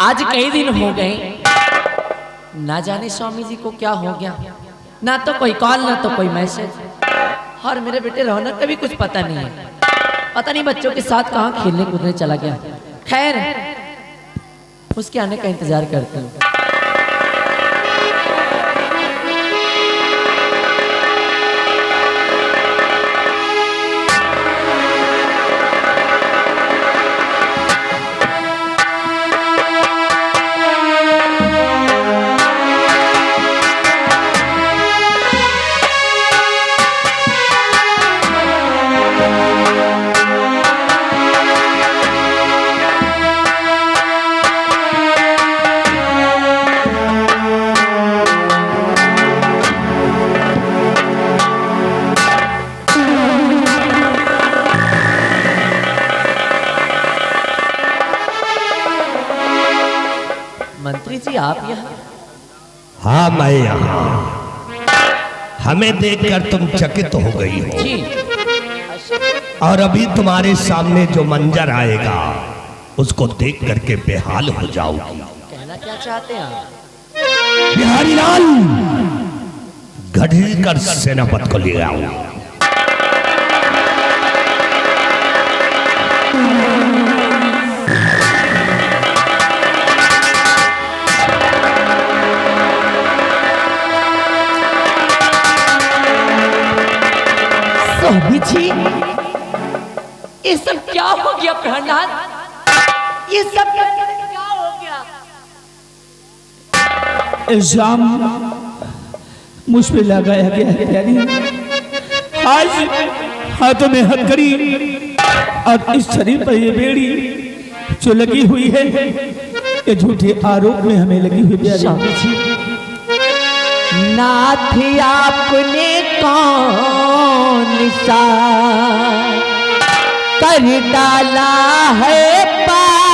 आज कई दिन हो गए, ना जाने स्वामी जी को क्या हो गया, ना तो कोई कॉल ना तो कोई मैसेज। और मेरे बेटे रौनक का भी कुछ पता नहीं है, पता नहीं बच्चों के साथ कहाँ खेलने कूदने चला गया। खैर उसके आने का इंतजार करते हैं। मंत्री जी आप यहाँ? हाँ मैं यहाँ। हमें देखकर तुम चकित हो गई हो जी। और अभी तुम्हारे सामने जो मंजर आएगा उसको देख करके बेहाल हो जाओगी। कहना क्या चाहते हैं आप? बिहारी लाल गढ़ी कर सेनापति को ले आओ। स्वामी जी ये सब क्या हो गया प्रहलाद? ये सब क्या हो गया? इल्जाम मुझ पे लगाया गया है प्यारी। आज हाथों में हथकड़ी और इस शरीर पर ये बेड़ी जो लगी हुई है, ये झूठे आरोप में हमें लगी हुई प्यारी। स्वामी जी नाथ आपने कौन सा कर डाला है पाप,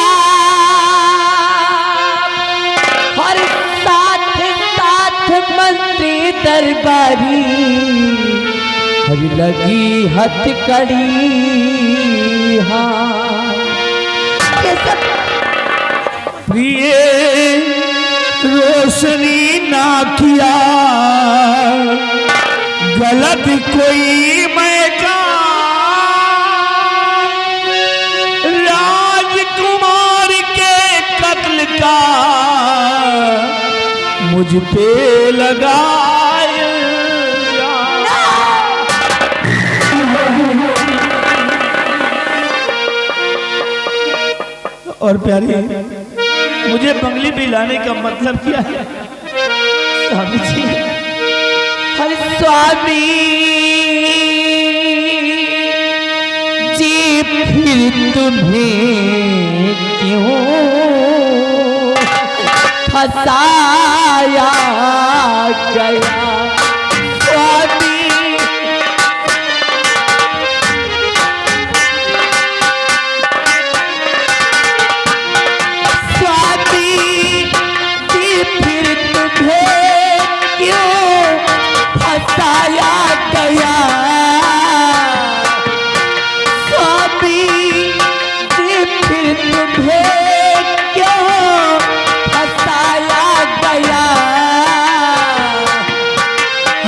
हर साथ साथ मंत्री दरबारी हर लगी हथकड़ी। हाँ ये सब प्रिय रोशनी ना किया गलत कोई मैं राजकुमार के कत्ल का मुझ पे लगाया। और प्यारी मुझे बंगले पे लाने का मतलब क्या है? स्वामी जी हर स्वामी जी फिर तुम्हें क्यों फसाया गया? स्वामी फसाया गया? स्वामी जी फिर तुम्हें क्यों फसाया गया?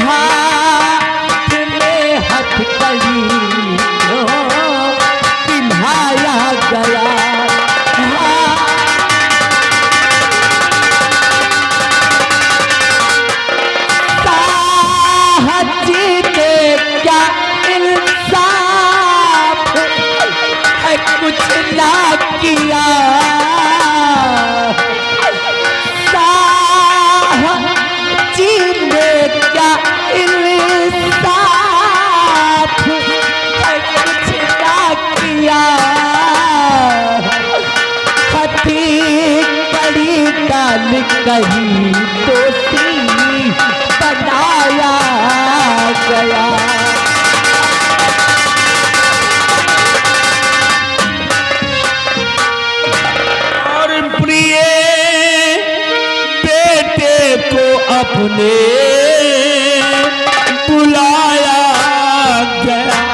हाथ में हथकड़ी क्यों पिन्हाया गया? कुछ ना किया जी ने क्या इंसाफ है, कुछ ना किया। हथी कड़ी डाल कहीं दोषी बनाया गया। अपने बुलाया गया।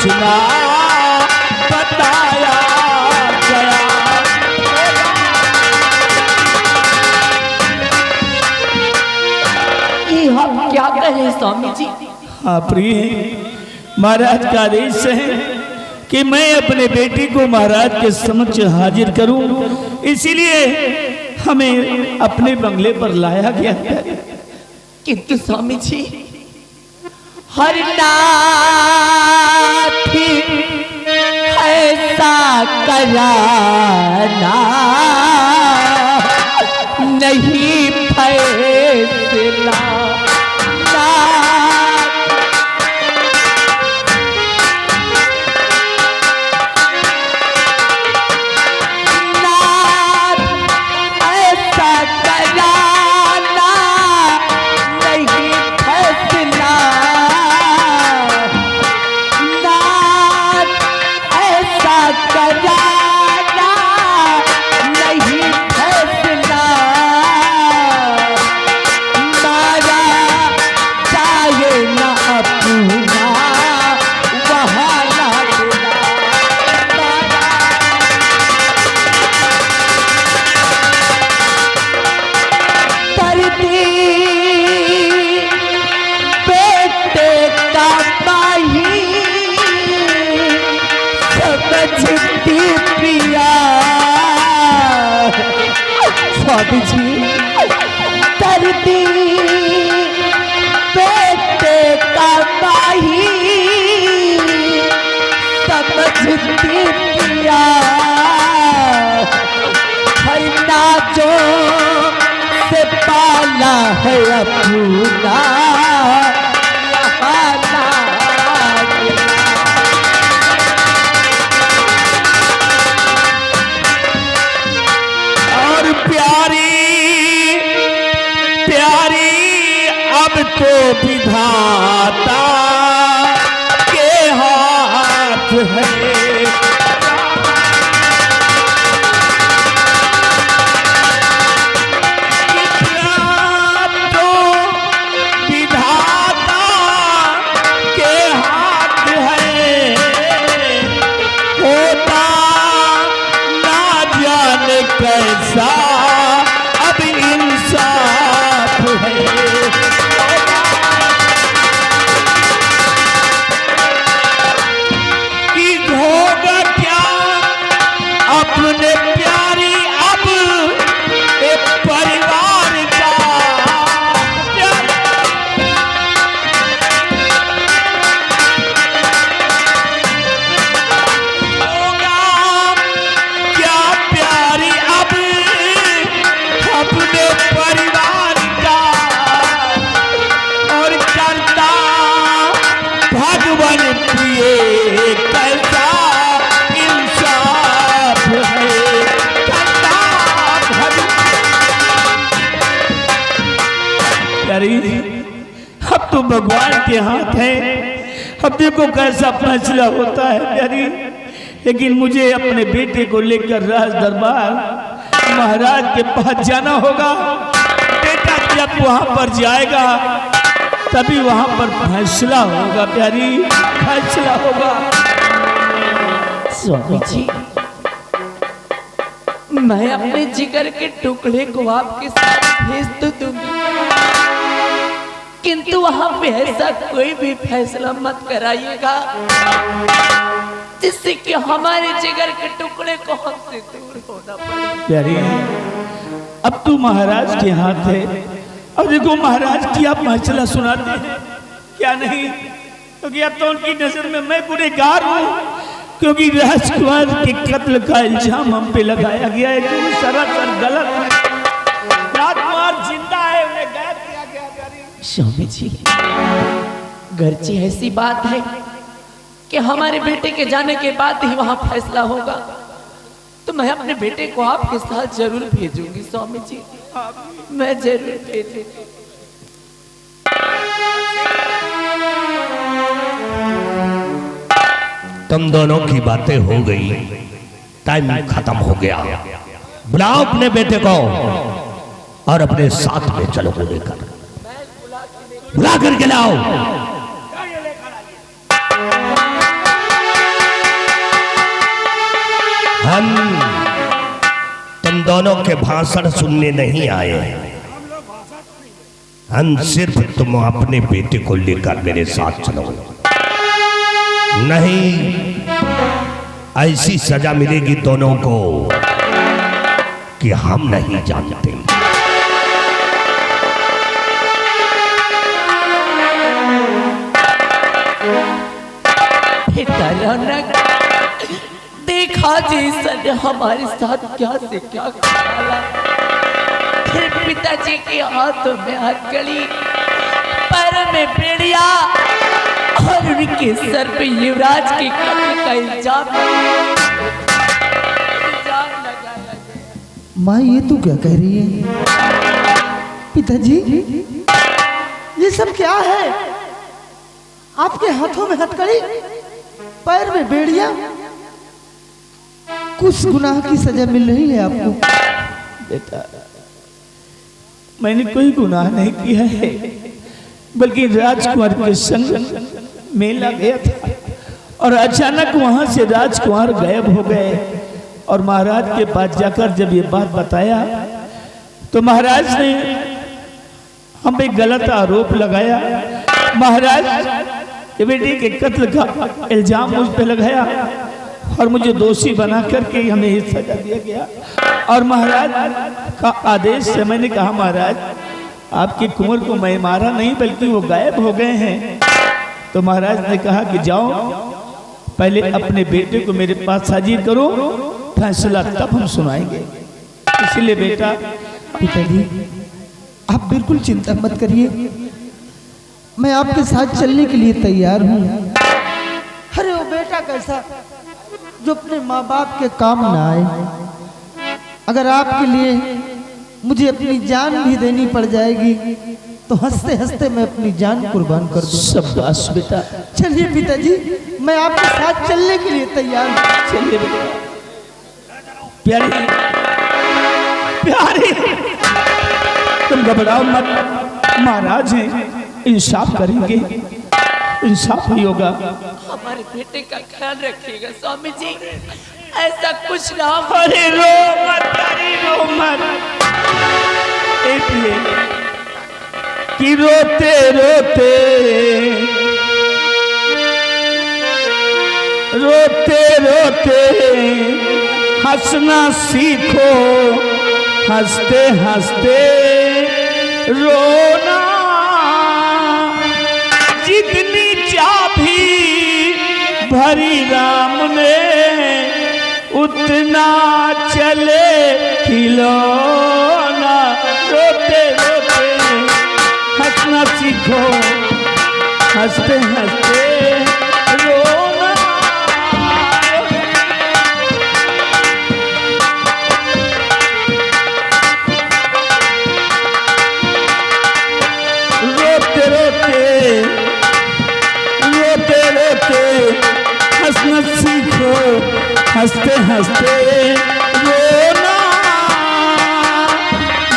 कुछ ना बताया गया। ये हम क्या कहें स्वामी जी? हाँ प्रिय, महाराज का आदेश है कि मैं अपने बेटे को महाराज के समक्ष हाजिर करूं, इसीलिए हमें अपने बंगले पर लाया गया है। किंतु स्वामी जी, हर नाथ ऐसा कराना नहीं फैसला। स्वामी जी, दर्दी बेटे का माही समझती पिया, हरना जो से पाला है अपना तो विधाता के हाथ है। तो विधाता के हाथ है, होता ना जाने कैसा अब इंसाफ है। अपने प्यारी अब एक परिवार का होगा क्या प्यारी अब अपने परिवार का, और करता भगवान प्रिय कैसा इंसाफ है। अब तो भगवान के हाथ है, अब देखो कैसा फैसला होता है प्यारी। लेकिन मुझे अपने बेटे को लेकर राज दरबार महाराज के पास जाना होगा। बेटा जब वहां पर जाएगा तभी वहां पर फैसला होगा प्यारी, फैसला होगा। स्वामी जी, मैं अपने जिगर के टुकड़े को आपके साथ भेज तो दूंगी, किंतु वहां पे ऐसा कोई भी फैसला मत कराइएगा जिससे कि हमारे जिगर के टुकड़े को हमसे दूर होना पड़े। प्यारी, अब तू महाराज के हाथ है। अब देखो महाराज की आप फैसला सुनाते हैं क्या नहीं, क्योंकि अब तो उनकी नजर में मैं गुनहगार हूँ, क्योंकि राजकुमार के कत्ल का इल्जाम हम पे लगाया गया है जो सरासर गलत है। राजकुमार जिंदा है, उन्हें कैद किया गया। स्वामी जी, गर्ची ऐसी बात है कि हमारे बेटे के जाने के बाद ही वहां फैसला होगा, तो मैं अपने बेटे को आपके साथ जरूर भेजूंगी। स्वामी जी, मैं जरूर भेजूंगी। तुम दोनों की बातें हो गई, टाइम खत्म हो गया। बुलाओ अपने बेटे को और अपने साथ में चलो को लेकर, बुला करके लाओ। दोनों के भाषण सुनने नहीं आए हैं। हम सिर्फ तुम अपने बेटे को लेकर मेरे साथ चलो, नहीं ऐसी सजा मिलेगी दोनों को कि हम नहीं जानते। रौनक, देखा जी सर हमारे साथ क्या से क्या डाला। फिर पिताजी के हाथों में हथकड़ी, पैर में बेड़िया और उनके सर पे युवराज के कत्ल का इल्जाम लगाया गया। माँ ये तू क्या कह रही है? पिताजी ये सब क्या है? आपके हाथों में हथकड़ी, पैर में बेड़िया, कुछ गुनाह की सजा मिल रही है आपको। बेटा मैंने कोई गुनाह नहीं किया है, बल्कि राजकुमार के संग मेला गया था और अचानक वहां से राजकुमार गायब हो गए। और महाराज के पास जाकर जब ये बात बताया तो महाराज ने हम पे गलत आरोप लगाया। महाराज के बेटे के कत्ल का इल्जाम मुझ पे लगाया और मुझे दोषी बना करके हमें ये सजा दिया गया। और महाराज का आदेश से मैंने कहा महाराज आपके कुंवर को मैं मारा नहीं बल्कि वो गायब हो गए हैं। तो महाराज ने कहा कि जाओ पहले अपने बेटे को मेरे पास हाजिर करो, फैसला तब हम सुनाएंगे। इसलिए बेटा पिताजी आप बिल्कुल चिंता मत करिए, मैं आपके साथ चलने के लिए तैयार हूँ। अरे वो बेटा कैसा जो अपने माँ बाप के काम ना आए। अगर आपके लिए मुझे अपनी जान भी देनी पड़ जाएगी तो हंसते हंसते मैं अपनी जान कुर्बान कर दूँ। शाबाश बेटा। चलिए पिताजी मैं आपके साथ चलने के लिए तैयार हूँ। चलिए बेटा। प्यारी प्यारी तुम घबराओ मत, महाराज हैं इंसाफ करेंगे, इंसाफ ही होगा। हमारे बेटे का ख्याल रखिएगा स्वामी जी, ऐसा कुछ ना हो। अरे रो मत, अरे रो मत, इसलिए कि रोते रोते रोते रोते हंसना सीखो, हंसते हंसते रोना। जितनी चाबी भरी राम ने उतना चले खिलौना। रोते रोते हंसना सीखो, हंसते हंसते रोना। रोते रोते रोते रोते हंसना सीखो, हंसते हंसते रोना।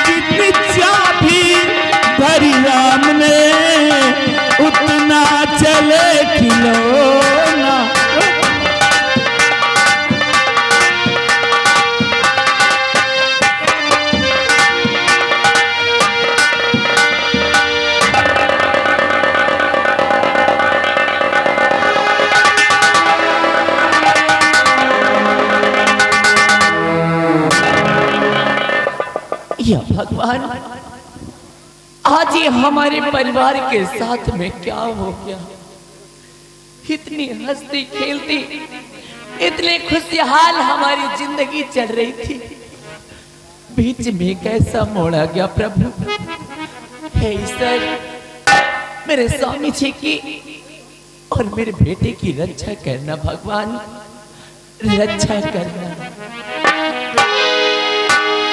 जितनी चाबी भरी राम ने उतना चले खिलौना। या भगवान, आज ये हमारे परिवार के साथ में क्या हो गया। इतनी हंसती खेलती, इतने खुशहाल हमारी जिंदगी चल रही थी, बीच में कैसा मोड़ा गया प्रभु। हे ईश्वर, मेरे स्वामी जी की और मेरे बेटे की रक्षा करना भगवान, रक्षा करना।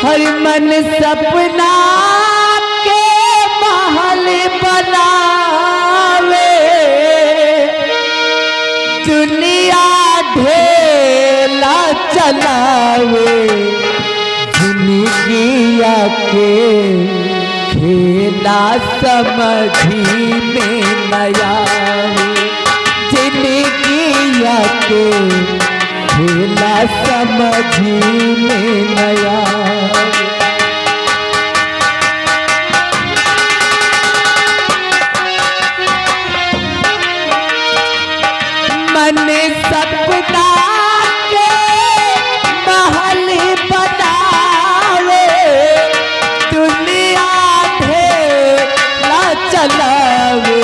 हर मन सपना के महल बनावे, दुनिया ढेला चलावे। दुनिया के खेला समझी में नया, दुनिया के खेला समझी में नया। पिता के महल बनावे, दुनिया ढेला चलावे,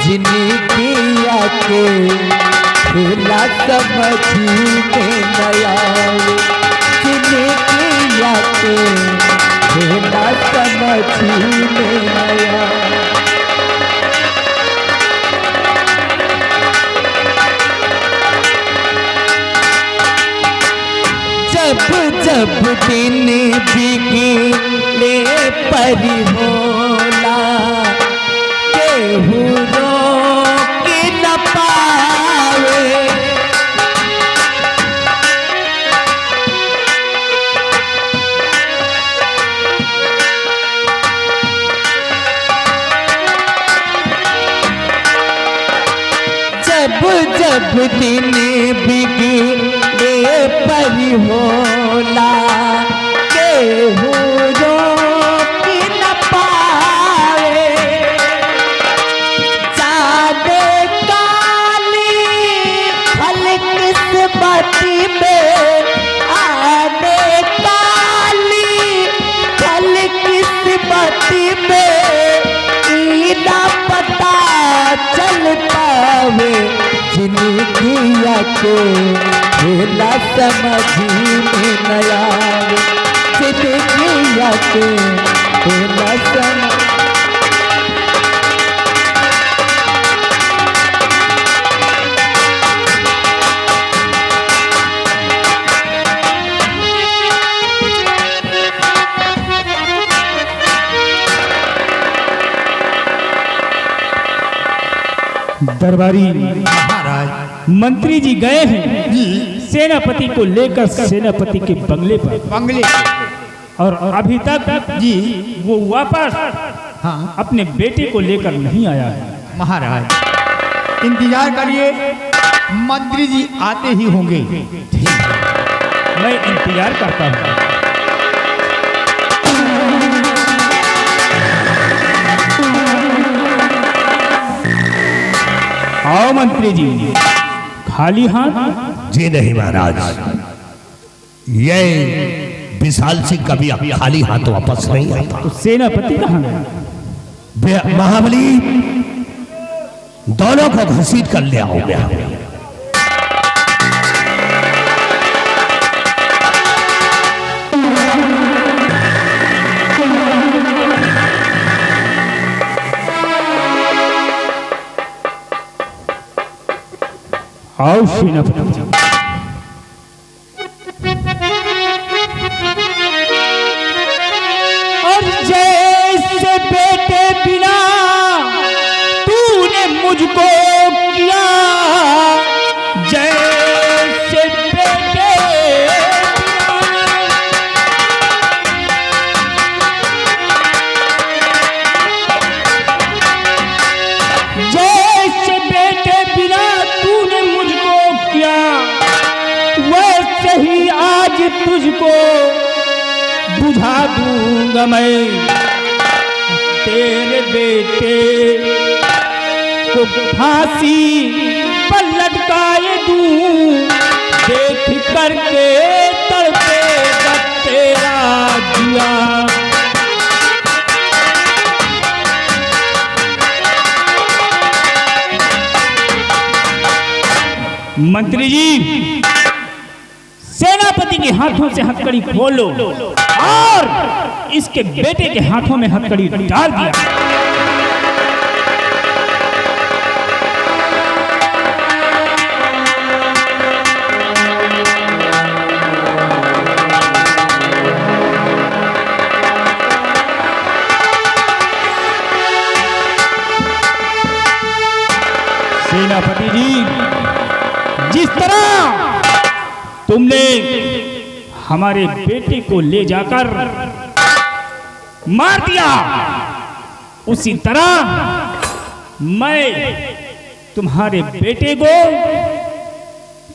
जिनकिया के खेला समझी में नया, जिनकिया के खेला समझी में नया। जब जब दिन बिगड़े पर होला, केहू रोक न पावे, जब जब दिन बिगड़े पर होला, केहू रोक न पावे, जाने काली फल किस्मती में, आने काली फल किस्मती में, ई ना पता चल पावे, जिनकिया के खेला समझी में नया, जिनकिया के खेला समझ। दरबारी महाराज मंत्री जी गए हैं सेनापति को लेकर सेनापति के बंगले पर, और अभी तक जी वो वापस अपने बेटे को लेकर नहीं आया है। महाराज इंतजार करिए, मंत्री जी आते ही होंगे। मैं इंतजार करता हूँ। आओ मंत्री जी, खाली हाथ? जी नहीं महाराज, ये विशाल सिंह कभी खाली हाथ वापस नहीं आता। तो सेनापति कहाँ है? महाबली दोनों को घसीट कर ले आओ गया। आओ सेनापति जी। और जैसे बेटे बिना तूने मुझको किया, जैसे बेटे जैसे बेटे बिना तूने मुझको किया, वैसे ही आज तुझको बुझा दूंगा मैं। तेरे बेटे को फांसी पर लटकाए दूं, देख करके तड़पेगा तेरा जिया। मंत्री जी, सेनापति के हाथों से हथकड़ी खोलो और इसके बेटे के हाथों में हथकड़ी डाल दिया। सेनापति जी, जिस तरह तुमने हमारे बेटे को ले जाकर मार दिया, उसी तरह मैं तुम्हारे बेटे को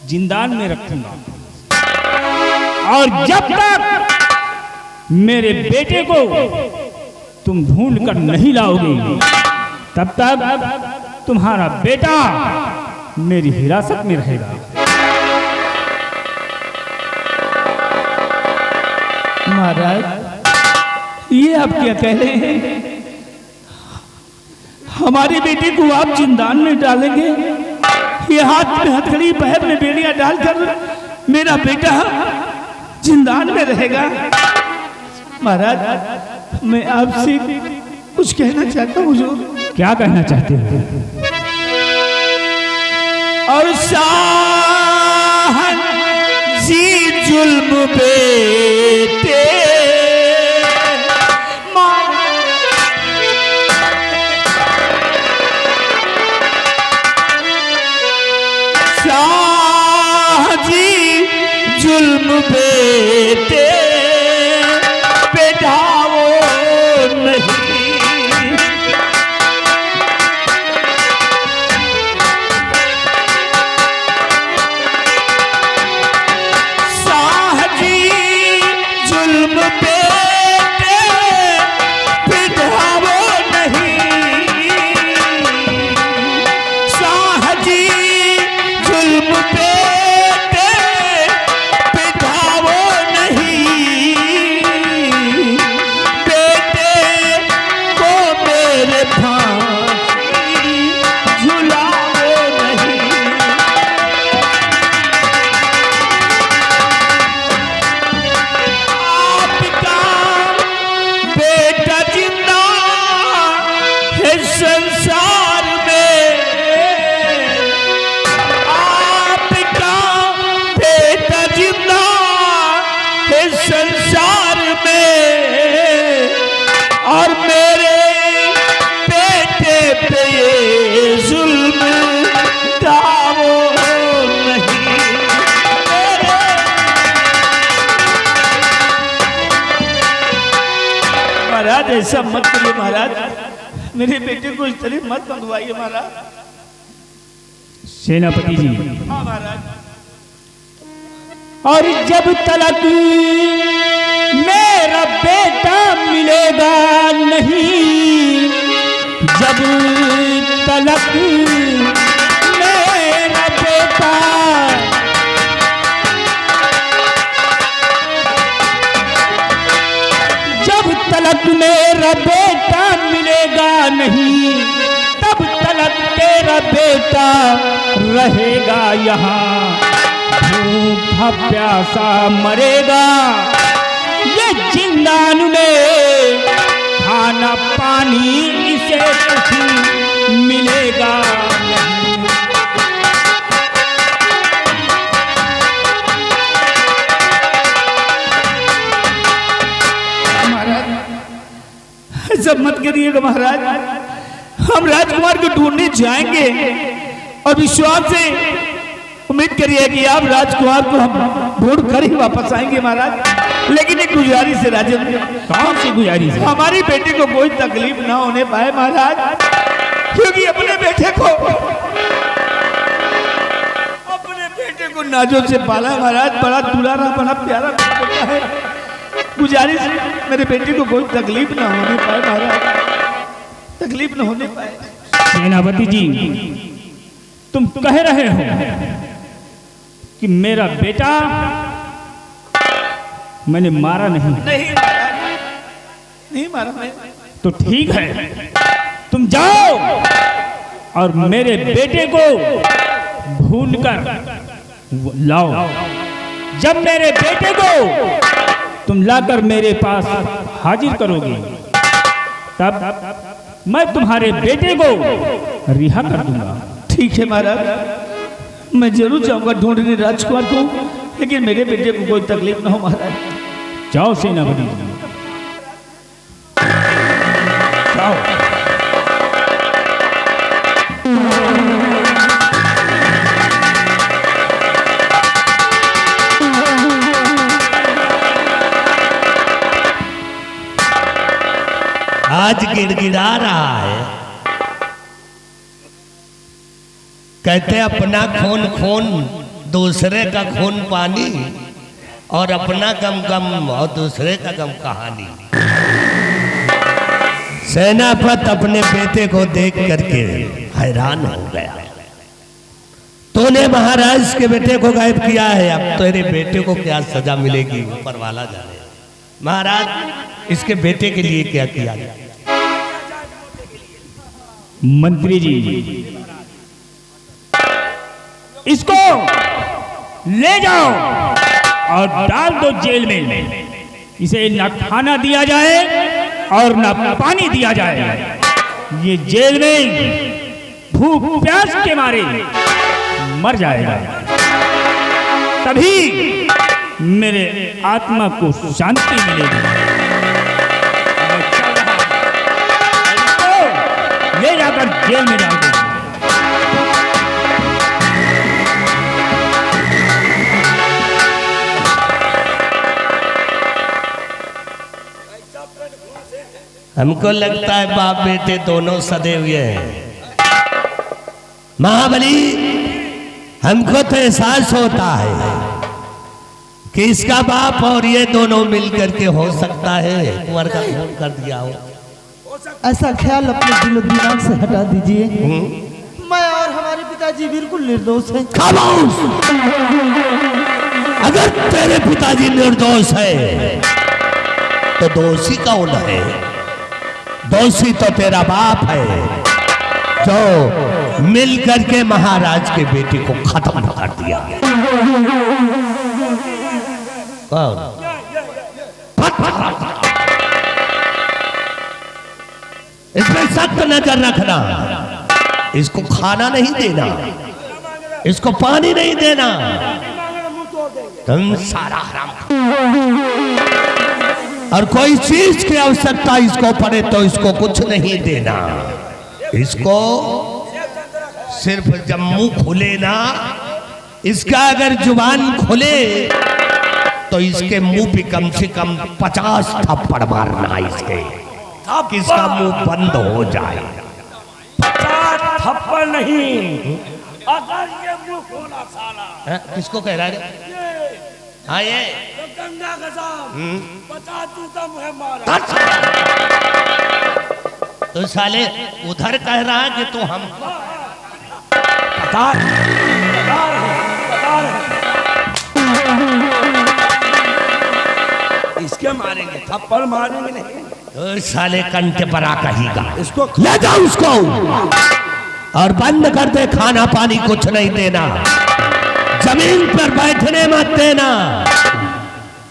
जिंदान में रखूंगा, और जब तक मेरे बेटे को तुम ढूंढ कर नहीं लाओगे, तब तक तुम्हारा बेटा मेरी हिरासत में रहेगा। महाराज ये आप क्या कह रहे हैं? हमारी बेटी को आप जिंदान में डालेंगे? ये हाथ में हथकड़ी पैर में बेड़ियां डालकर मेरा बेटा जिंदान में रहेगा? महाराज मैं आपसे कुछ कहना चाहता हूँ हुजूर। क्या कहना चाहते हो? और शाहन जी जुल्म बेटे शाह जी जुल्म बेटे बेटाओ नहीं। महाराज ऐसा मत करिए महाराज, मेरे बेटे को इस तरह मत मंगवाइए महाराज। सेनापति जी, हाँ महाराज। और जब तक मेरा बेटा मिलेगा नहीं, जब तक मेरा बेटा तलक मेरा बेटा मिलेगा नहीं, तब तलक तेरा बेटा रहेगा यहाँ, भूखा प्यासा मरेगा ये जिंदान में, खाना पानी इसे कुछ मिलेगा नहीं। सब मत करिएगा महाराज, हम राजकुमार को ढूंढने जाएंगे और विश्वास से उम्मीद करिए कि आप राजकुमार को हम ढूंढ कर ही वापस आएंगे महाराज। लेकिन एक गुजारिश है राजेंद्र। कौन सी गुजारिश है? हमारी बेटी को कोई तकलीफ ना होने पाए महाराज, क्योंकि अपने बेटे को नाजों से पाला है महाराज, बड़ा दुलारा बड़ा प्यारा बेटा है। गुजारिश मेरे बेटे को कोई तकलीफ ना होने पाए महाराज, तकलीफ ना होने पाए। सेनापति जी, तुम कह रहे हो कि मेरा बेटा मैंने मारा नहीं? नहीं महाराज, नहीं मारा मैं। तो ठीक है, तुम जाओ और मेरे बेटे को ढूंढ कर लाओ। जब मेरे बेटे को तुम लाकर मेरे पास हाजिर करोगे, तब मैं तुम्हारे बेटे को रिहा कर दूंगा। ठीक है महाराज, मैं जरूर जाऊंगा ढूंढने राजकुमार को, लेकिन मेरे बेटे को कोई तकलीफ ना हो महाराज। जाओ सेनापति जी, जाओ। आज गिड़गिड़ा रहा है, कहते अपना खून खून दूसरे का खून पानी, और अपना गम गम और दूसरे का गम कहानी। सेनापति अपने बेटे को देख करके हैरान हो गया। तूने महाराज के बेटे को गायब किया है, अब तेरे बेटे को क्या सजा मिलेगी ऊपर वाला जाने। महाराज इसके बेटे के लिए क्या किया जाए? मंत्री जी, इसको ले जाओ और डाल दो जेल में। इसे न खाना दिया जाए और न पानी दिया जाए। ये जेल में भूख प्यास के मारे मर जाएगा, तभी मेरे आत्मा को शांति मिलेगी। मैं चल रहा हूं, इसको ले जाकर जेल में डाल दो। हमको लगता है बाप बेटे दोनों सदे हुए हैं। महाबली, हमको तो एहसास होता है कि इसका बाप और ये दोनों मिलकर के हो सकता है कुंवर का खून कर दिया हो। ऐसा ख्याल अपने दिलो दिमाग से हटा दीजिए। मैं और हमारे पिताजी बिल्कुल निर्दोष हैं। खामोश! अगर तेरे पिताजी निर्दोष है तो दोषी कौन है? दोषी तो तेरा बाप है जो मिल करके महाराज के बेटे को खत्म कर दिया। कौन? इसमें सख्त नजर रखना। इसको खाना नहीं देना, इसको पानी नहीं देना। तुम सारा हराम। और कोई चीज की आवश्यकता इसको पड़े तो इसको कुछ नहीं देना। इसको सिर्फ जब मुंह खुले ना, इसका अगर जुबान खुले तो इसके मुंह पे कम से कम 50 थप्पड़ मारना इसके, ताकि इसका मुंह बंद हो जाए। 50 थप्पड़ नहीं, अगर ये मुंह खोला साला। किसको कह रहा है? हाँ ये गंगा का साहब 50 जूता मुझे मारा। तो साले उधर कह रहा है कि तू हम बता इसके मारेंगे, थप्पड़ मारेंगे नहीं। तो साले कंटे पर आ कहीगा। इसको ले जाओ उसको और बंद कर दे। खाना पानी कुछ नहीं देना, जमीन पर बैठने मत देना।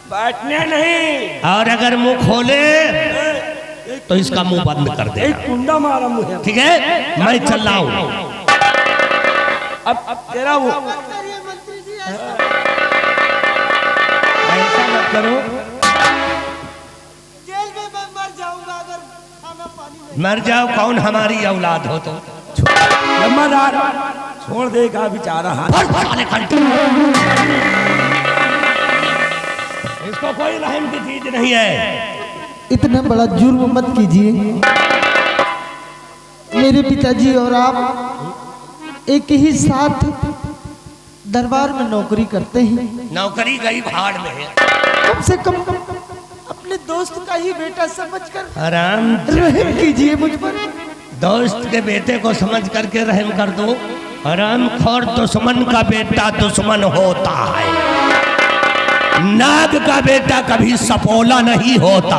बैठने नहीं, और अगर मुंह खोले तो इसका मुंह बंद कर दे। एक कुंडा मारा मुझे। ठीक है, मैं चल रहा हूं। अब तेरा वो ऐसा मत करो। जेल में मैं मर जाऊंगा अगर खाना पानी नहीं। मर जाओ, कौन हमारी औलाद हो तो जमादार छोड़ देगा बेचारा। और साले कंटे। इसको कोई रहम की चीज नहीं है। इतना बड़ा जुर्म मत कीजिए। मेरे पिताजी और आप एक ही साथ दरबार में नौकरी करते हैं। नौकरी गई भाड़ में है। कम से कम अपने दोस्त का ही बेटा समझकर आराम रहम कीजिए मुझ पर। दोस्त के बेटे को समझ करके रहम कर दो। हरामखोर दुश्मन का बेटा दुश्मन होता है। नाग का बेटा कभी सपोला नहीं होता।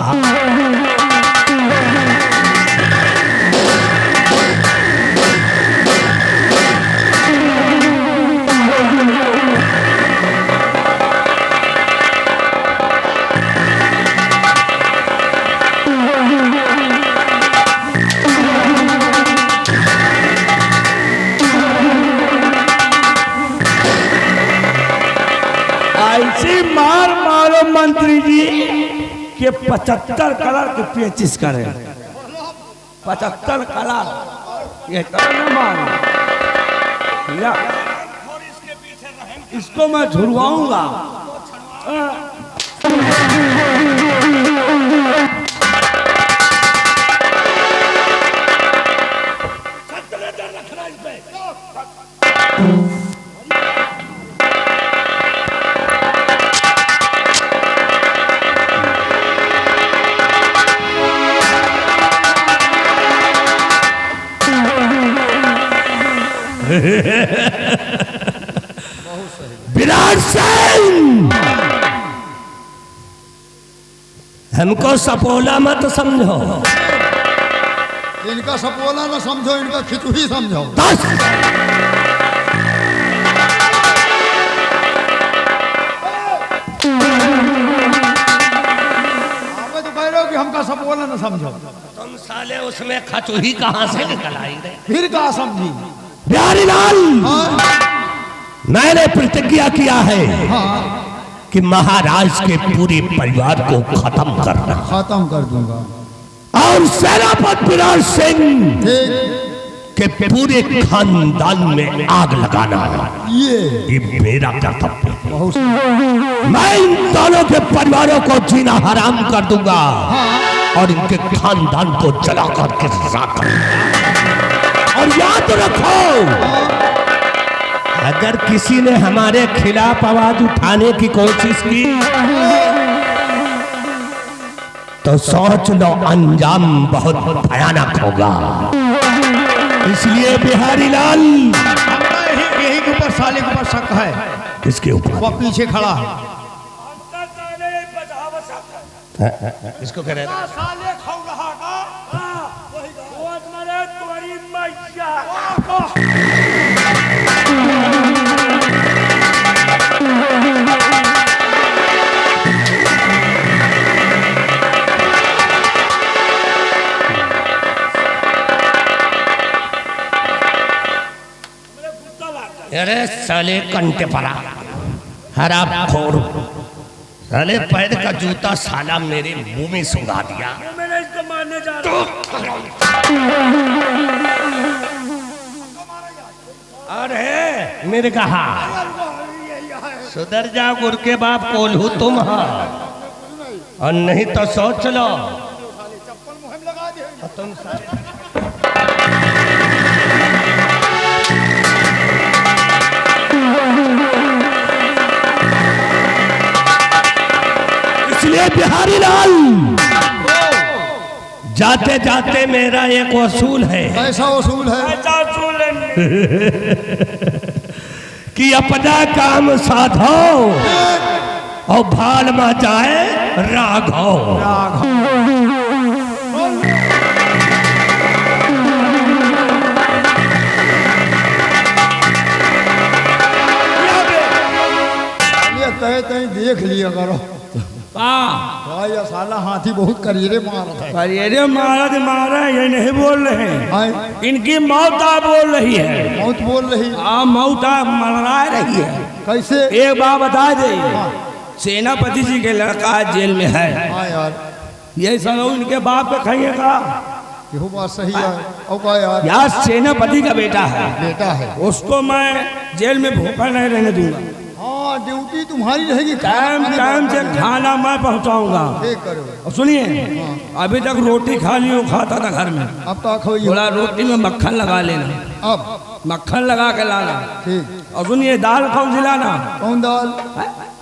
ऐसी मार मारो मंत्री जी के 75 कलर के पेचिस करे। 75 कलर ये करना मारो या इसको मैं झुरवाऊंगा। विराट सिंह हमको सपोला मत समझो। इनका सपोला ना समझो, इनका खिचड़ी समझो। बस आप तो कह रहे हो कि हमका सपोला ना समझो, तुम साले उसमें खचुही कहाँ से निकल आई रे? फिर कहा समझी? प्यारी लाल, मैंने प्रतिज्ञा किया है कि महाराज के पूरे परिवार को खत्म करना खत्म कर दूंगा और सेनापति विराट सिंह ठीक के पूरे खानदान में आग लगाना। ये मेरा कर्तव्य है। बहुत मैं इन दोनों के परिवारों को जीना हराम कर दूंगा और इनके खानदान को जलाकर के राख कर दूंगा। और याद रखो, अगर किसी ने हमारे खिलाफ आवाज उठाने की कोशिश की तो सोच लो अंजाम बहुत भयानक होगा। इसलिए बिहारी लाल, यही के ऊपर साले के ऊपर शक है। किसके ऊपर? वो पीछे खड़ा है। इसको कह रहे हैं साले खाऊ रहा का अरे साले कंटे पड़ा हराब खोर, साले पैर का जूता साला मेरे मुंह में सुंघा दिया। अरे मेरे कहा सुधर जा, गुर के बाप कोल्हू तुम और नहीं तो सोच लो तुम इसलिए बिहारी लाल, जाते जाते मेरा एक वसूल है। कैसा वसूल है? कि अपना काम साधो और भाल में जाए राघव। ये कहे तहीं देख लिया करो। भाई साला हाथी बहुत करियरे मारत है। करियरे मारा ये नहीं बोल रहे हैं, हाँ, इनकी मौत आ बोल रही है। मौत बोल रही। मौत आ मरा रही है। कैसे? एक बात बता दे, सेनापति जी के लड़का जेल में है। हाँ यार, ये समझो इनके बाप पे खाइएगा। ये बात सही है। और क्या यार? यार सेनापति का बेटा है, बेटा है, उसको मैं जेल में भूखा नहीं रहने दूंगा। हाँ ड्यूटी तुम्हारी रहेगी। टाइम टाइम से खाना मैं पहुंचाऊंगा। ठीक करो। और सुनिए, अभी तक रोटी खा ली खाता था घर में, अब तो खोइए। थोड़ा रोटी में मक्खन लगा लेना, अब मक्खन लगा के लाना। ठीक। और सुनिए, दाल कौन सी लाना? कौन दाल?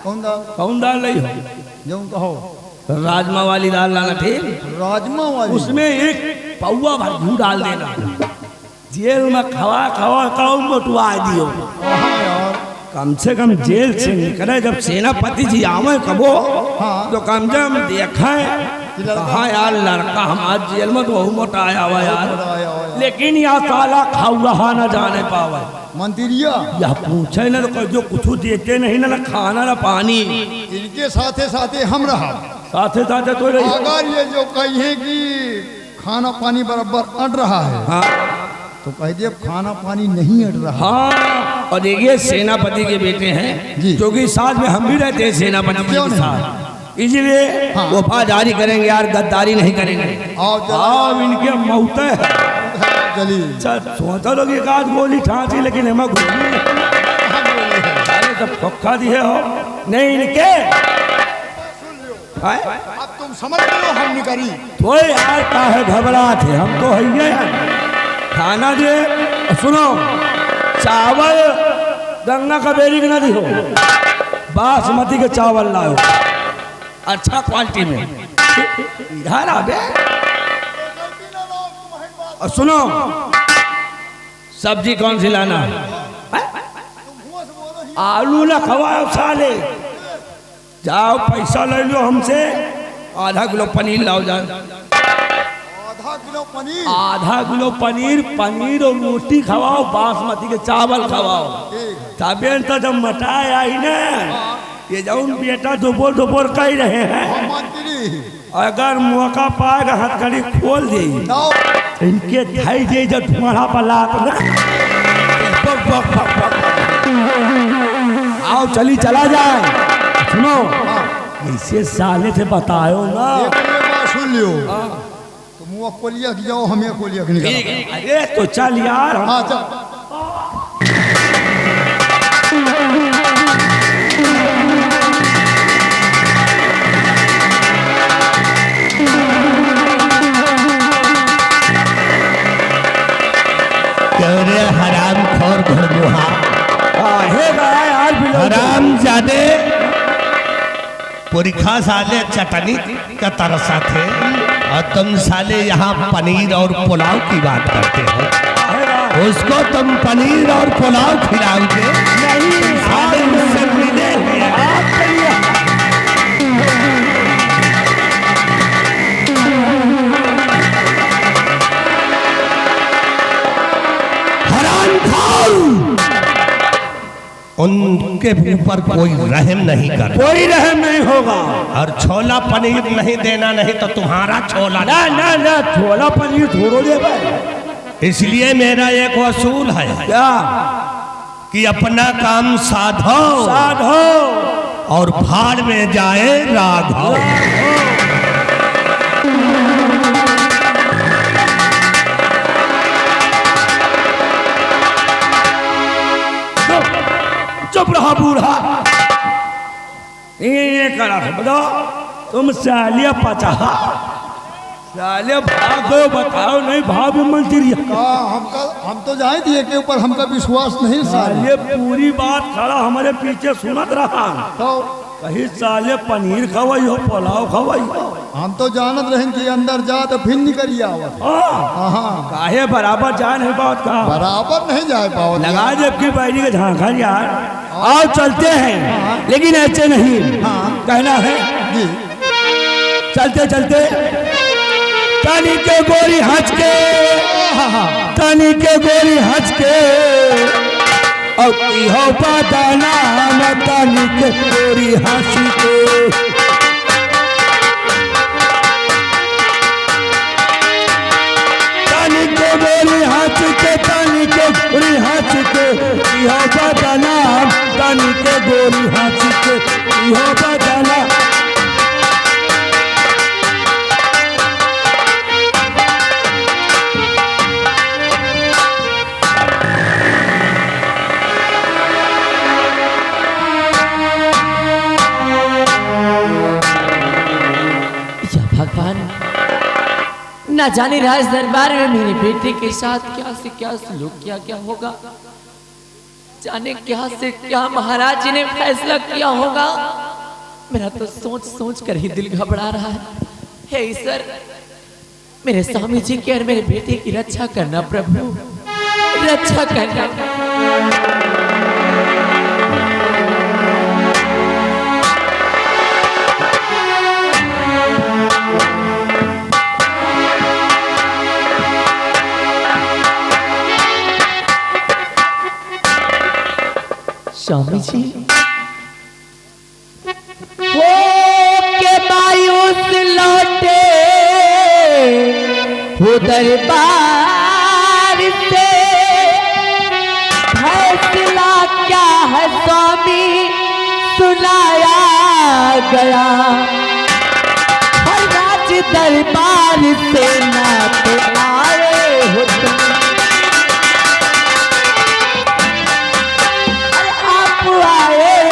कौन दाल? कौन दाल नहीं हो, जो कहो राजमा वाली दाल लाना। ठीक, राजमा वाली। उसमें एक पौवा भर घी डाल देना। जेल में खवा खवा कौन मोटवा दियो। हाँ यार, कम से कम जेल से निकले जब सेनापति जी आवे कबो, तो कम से कम देखें हाँ यार लड़का हमारे जेल में तो बहुत मोटा आया हुआ यार। लेकिन यहाँ साला खाऊ रहा न जाने पावे। मंत्रिया यह पूछे न तो जो कुछ देते नहीं ना खाना ना पानी। इनके साथे साथे हम रहा। साथे साथे तो रही। अगर ये जो कहे कि खाना पानी बराबर अट रहा है, हाँ तो कह दिए खाना पानी नहीं अट रहा। हाँ, और देखिए सेनापति के बेटे हैं जी। जो कि साथ में हम भी रहते हैं सेनापति जी क्यों के नहीं? साथ, इसलिए हाँ। वफादारी करेंगे यार, गद्दारी नहीं करेंगे। आओ आओ इनके मौत है। चली। सोचा लोग एक आध गोली ठांसी, लेकिन हमें गोली अरे सब पक्का दिए हो नहीं इनके। अब तुम समझ लो हम नहीं करी। तो यार का है घबरा थे हम तो है खाना दे। सुनो, चावल गंगा कावेरी की नदी हो, बासमती के चावल लाओ अच्छा क्वालिटी में। इधर आबे और सुनो, सब्जी कौन सी लाना? आलू ना खवाओ साले, जाओ पैसा ले लो हमसे आधा किलो पनीर लाओ जान। आधा किलो पनीर। आधा किलो पनीर, पनीर और रोटी खवाओ, बासमती के चावल खवाओ। तबे तो जब मटाए आई ना, ये जाऊन बेटा दोपहर दोपहर कह रहे हैं, मंत्री अगर मौका पाएगा हथकड़ी खोल दे, लाओ। इनके धाई दे जब तुम्हारा पलात ना, बक बक बक बक। आओ चली चला जाए। सुनो, इसे साले से बताओ ना। एक बात सुन लियो, तुम वो कोलिया की जाओ, हमें कोलिया की निकालो। अरे तो चल यार। हाँ चल। रे हराम खोर घरमुहा, काहे गया यार बिलो? हराम जादे पुरखा साले चटनी का तरसा थे और तुम साले यहाँ पनीर और पुलाव की बात करते हो। उसको तुम पनीर और पुलाव खिलाओगे? नहीं, साले मुझसे मिले हैं। आप चलिए। उनके ऊपर कोई रहम नहीं कर, कोई रहम नहीं होगा। और छोला पनीर नहीं देना, नहीं तो तुम्हारा छोला ना ना ना, छोला पनीर थोड़ो दे भाई। इसलिए मेरा एक असूल है क्या? कि अपना काम साधो साधो और भाड़ में जाए राघव। चुप रहा बूढ़ा। ये करा बताओ, तुम सालिया पचा सालिया भागो, बताओ नहीं भाव मंत्री। हम तो जाए दिए के ऊपर हमका विश्वास नहीं साले। ये पूरी बात खड़ा हमारे पीछे सुनत रहा। तो कहीं साले पनीर खवाई हो, पुलाव खवाई हो। हम तो जानत रहें कि अंदर जा तो फिर निकल आवत। हाँ काहे बराबर जान है बात का, बराबर नहीं जा पाओ। लगा जबकि बैठी के झांखा यार। आओ चलते हैं, लेकिन ऐसे नहीं कहना है। जी चलते चलते तानी के गोरी हंस के, तानी के गोरी हंस के, और इहो बदाना तानी के गोरी हंस के। तानी के गोरी हंस के, तानी के गोरी हंस के, इहो बदाना तानी के गोरी हंस के, इहो बदाना। भगवान, ना जाने राज दरबार में मेरे बेटे के साथ क्या से क्या सलूक किया क्या होगा, जाने क्या से क्या महाराज जी ने फैसला किया होगा। मेरा तो सोच सोच कर ही दिल घबरा रहा है। हे ईश्वर, मेरे स्वामी जी की और मेरे बेटे की रक्षा करना प्रभु, रक्षा करना। स्वामी जी हो के मायूस लौटे हो दरबार से, फैसला क्या है स्वामी सुनाया गया। हर राज दरबार से ना तो आए हो तुम,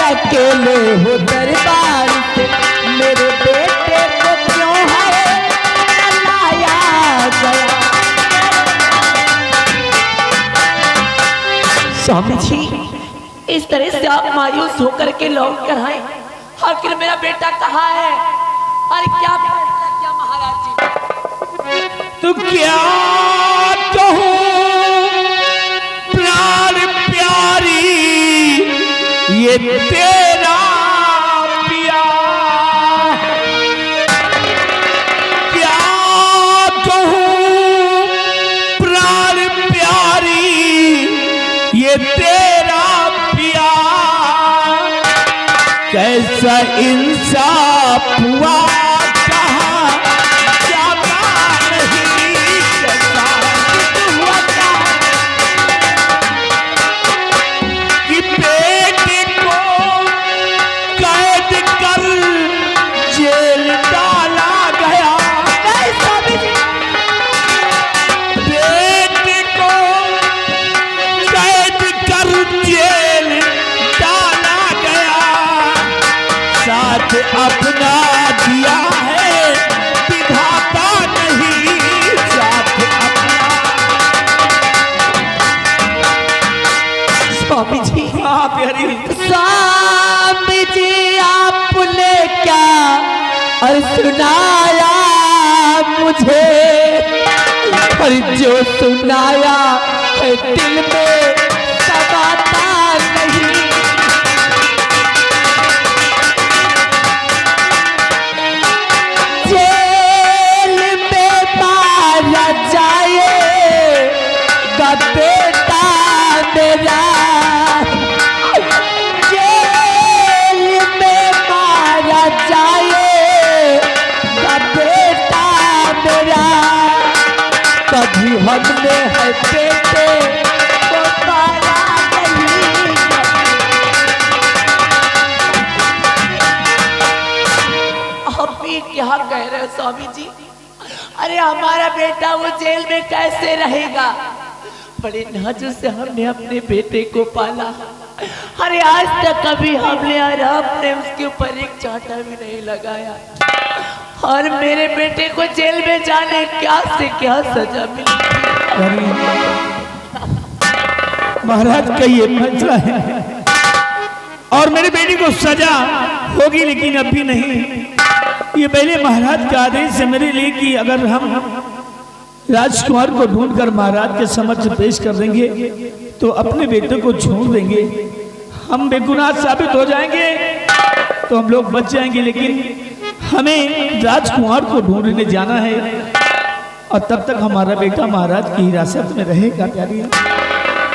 अकेले हो दरबार से, मेरे बेटे को क्यों है लाया गया। स्वामी जी, इस तरह से आप मायूस होकर के लौट कर आए, आखिर मेरा बेटा कहाँ है? अरे क्या महाराज जी, तो क्या कहूँ प्राण प्यारी, ये तेरा पिया ये तेरा प्यार कैसा इंसाफ हुआ, कहा जाता नहीं, कैसा हुआ कि बेटे को कैद कर जेल डाला गया। बेटे को कैद कर जेल डाला गया, साथ अपना दिया है विधाता नहीं, साथ अपना। स्वामी जी, हाँ प्यारी, स्वामी जी आपने क्या और सुनाया मुझे, और जो सुनाया है दिल में समाता नहीं। जेल में मारा जाएगा बेटा मेरा, जेल में मारा जाएगा बेटा मेरा, कभी हमने है बेटे को मारा नहीं। आप भी क्या कह रहे हो स्वामी जी? अरे हमारा बेटा वो जेल में कैसे रहेगा? बड़े नाजुक से हमने अपने बेटे को पाला, अरे आज तक कभी हमने और आपने उसके ऊपर एक चांटा भी नहीं लगाया, और मेरे बेटे को जेल में जाने क्या से क्या सजा मिली। महाराज का ये फैसला है और मेरे बेटे को सजा होगी, लेकिन अभी नहीं। ये पहले महाराज का आदेश है मेरे लिए कि अगर हम राजकुमार को ढूंढकर महाराज के समक्ष पेश कर देंगे तो अपने बेटे को छोड़ देंगे, हम बेगुनाह साबित हो जाएंगे तो हम लोग बच जाएंगे, लेकिन हमें राजकुमार को ढूंढने जाना है और तब तक हमारा बेटा महाराज की हिरासत में रहेगा। प्यारी,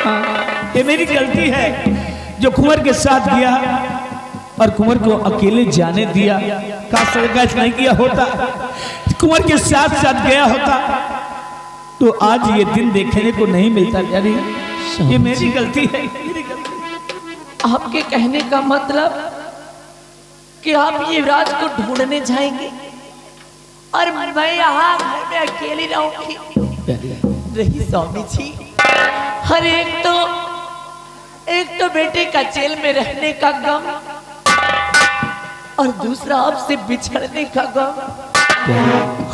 हाँ, ये मेरी गलती है जो कुंवर के साथ गया और कुंवर को अकेले जाने दिया। काश नहीं किया होता, कुंवर के साथ साथ गया होता तो आज ये दिन देखने को नहीं मिलता। प्यारी, ये मेरी गलती है, मेरी गलती। आपके कहने का मतलब कि आप ये राज को ढूंढने जाएंगे और मैं यहाँ घर में अकेली रहूंगी? नहीं स्वामी जी, हर एक तो बेटे का जेल में रहने का गम, और दूसरा आपसे बिछड़ने का गम,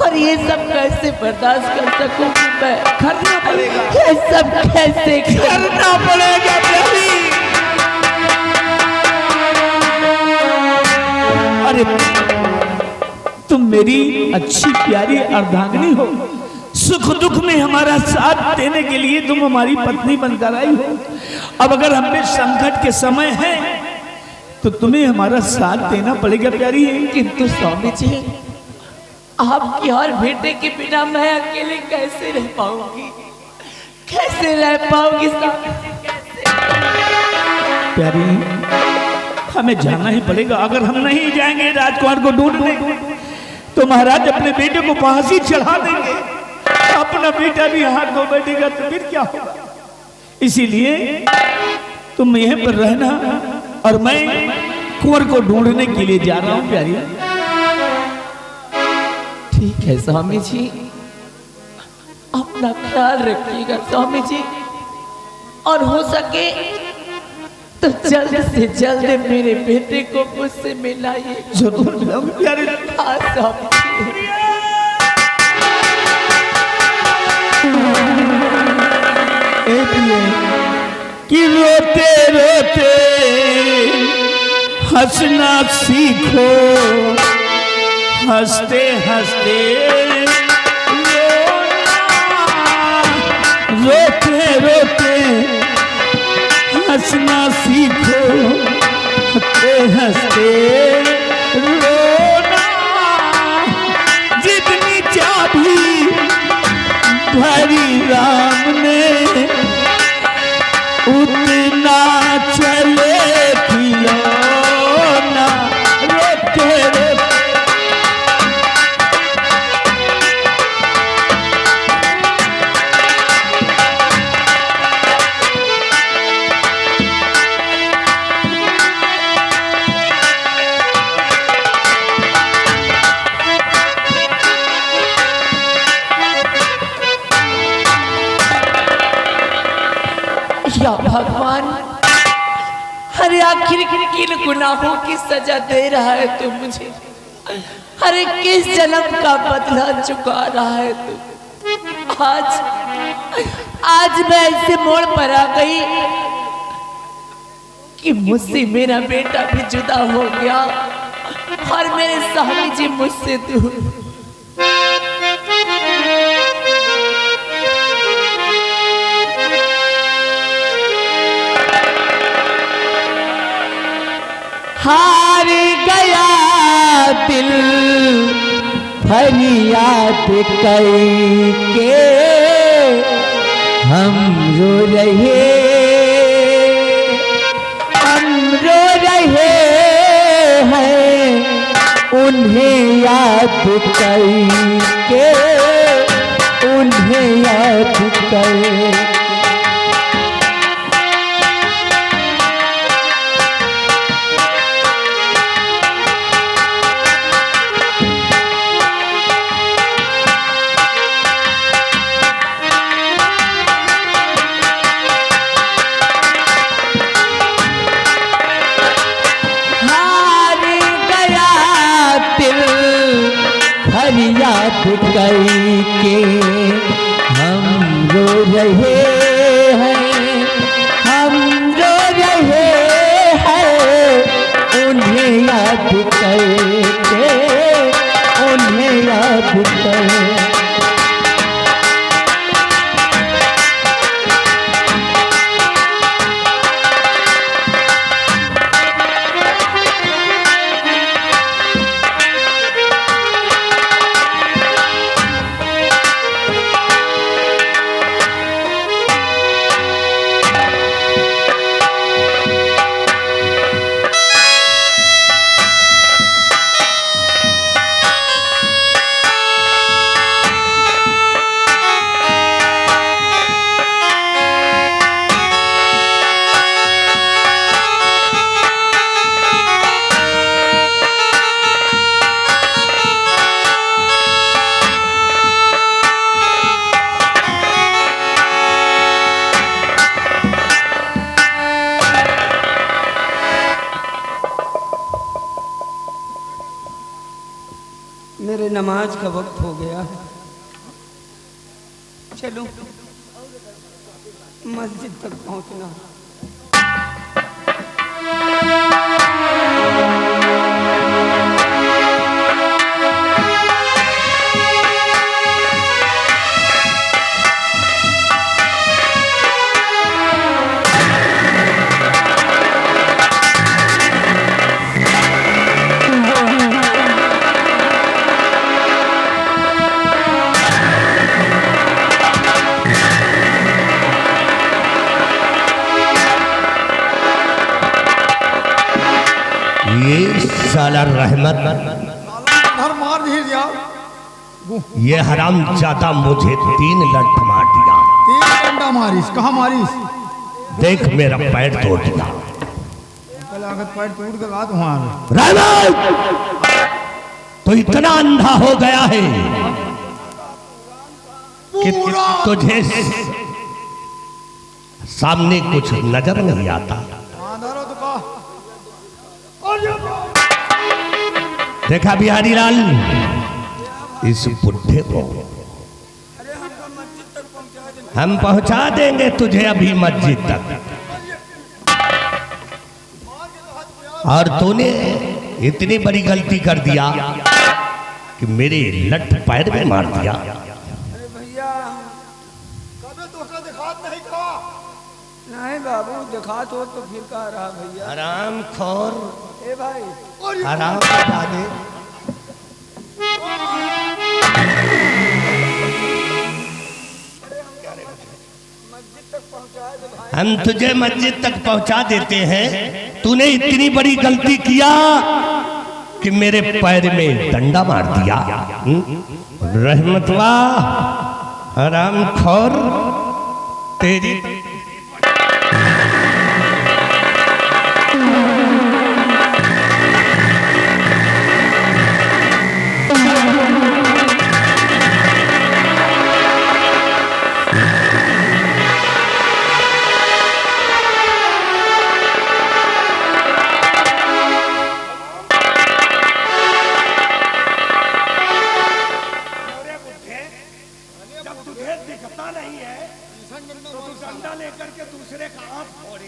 और ये सब कैसे बर्दाश्त कर सकूंगी मैं? करना पड़ेगा, ये सब कैसे करना पड़ेगा। अरे तुम मेरी अच्छी प्यारी अर्धांगिनी हो, सुख दुख में हमारा साथ देने के लिए तुम हमारी पत्नी बनकर आई हो। अब अगर हम पे संकट के समय है तो तुम्हें हमारा साथ देना पड़ेगा प्यारी। किंतु स्वामी जी, आपकी और बेटे के बिना मैं अकेले कैसे रह पाऊंगी? कैसे रह पाऊंगी स्वामी जी, कैसे? प्यारी, हमें जाना ही पड़ेगा। अगर हम नहीं जाएंगे राजकुमार को ढूंढने तो महाराज अपने बेटे को फांसी चढ़ा देंगे, अपना बेटा भी हाथ धो बैठेगा तो फिर क्या होगा? इसीलिए तुम यहीं पर रहना और मैं कुंवर को ढूंढने के लिए जा रहा हूँ। प्यारी, ठीक है स्वामी जी, अपना ख्याल रखिएगा स्वामी जी, और हो सके तो जल्द से जल्द मेरे बेटे को मुझसे मिलाइए। जरूर मिलाऊंगी प्यारे। हाँ स्वामी जी। कि रोते रोते हंसना सीखो, हंसते हंसते रोते रोते हंसना सीखो, हंसते हंसते रोना, जितनी चाबी भरी राम ने उतनी भगवान, अरे आखिर किन गुनाहों की सजा दे रहा है तू मुझे? अरे किस जन्म का बदला चुका रहा है तू? आज मैं ऐसे मोड़ पर आ गई कि मुझसे मेरा बेटा भी जुदा हो गया और मेरे स्वामी जी मुझसे दूर। हार गया दिल फरियाद करके, हम रो रहे हैं उन्हें याद करके, उन्हें याद करके। याद करके हम रो रहे हैं, हम रो रहे हैं उन्हें याद करके, उन्हें याद करके। मेरे नमाज का वक्त हो गया है, चलो मस्जिद तक पहुंचना। ये साला रहमत, घर मार दिया, ये हराम ज्यादा मुझे 3 लठ मार दिया। 3 डंडा मारिस, कहाँ मारिस? देख मेरा पैर तोड़ दिया। कल आगत पैर टूट के बाद वहां रहमत तो इतना अंधा हो गया है कि तुझे सामने कुछ नजर नहीं आता। देखा बिहारी लाल, इस बुढ़े को हम पहुंचा देंगे तुझे अभी मस्जिद तक। और तूने इतनी बड़ी गलती कर दिया कि मेरे लठ पैर में मार दिया। अरे भैया कभी तो दिखात नहीं का? नहीं बाबू, दिखात हो तो फिर कह रहा भैया। आराम खोर, ए भाई आराम बता दे। हम तुझे मस्जिद तक पहुंचा देते हैं। तूने इतनी बड़ी गलती किया कि मेरे पैर में डंडा मार दिया। रहमतवा आराम खोर तेरी।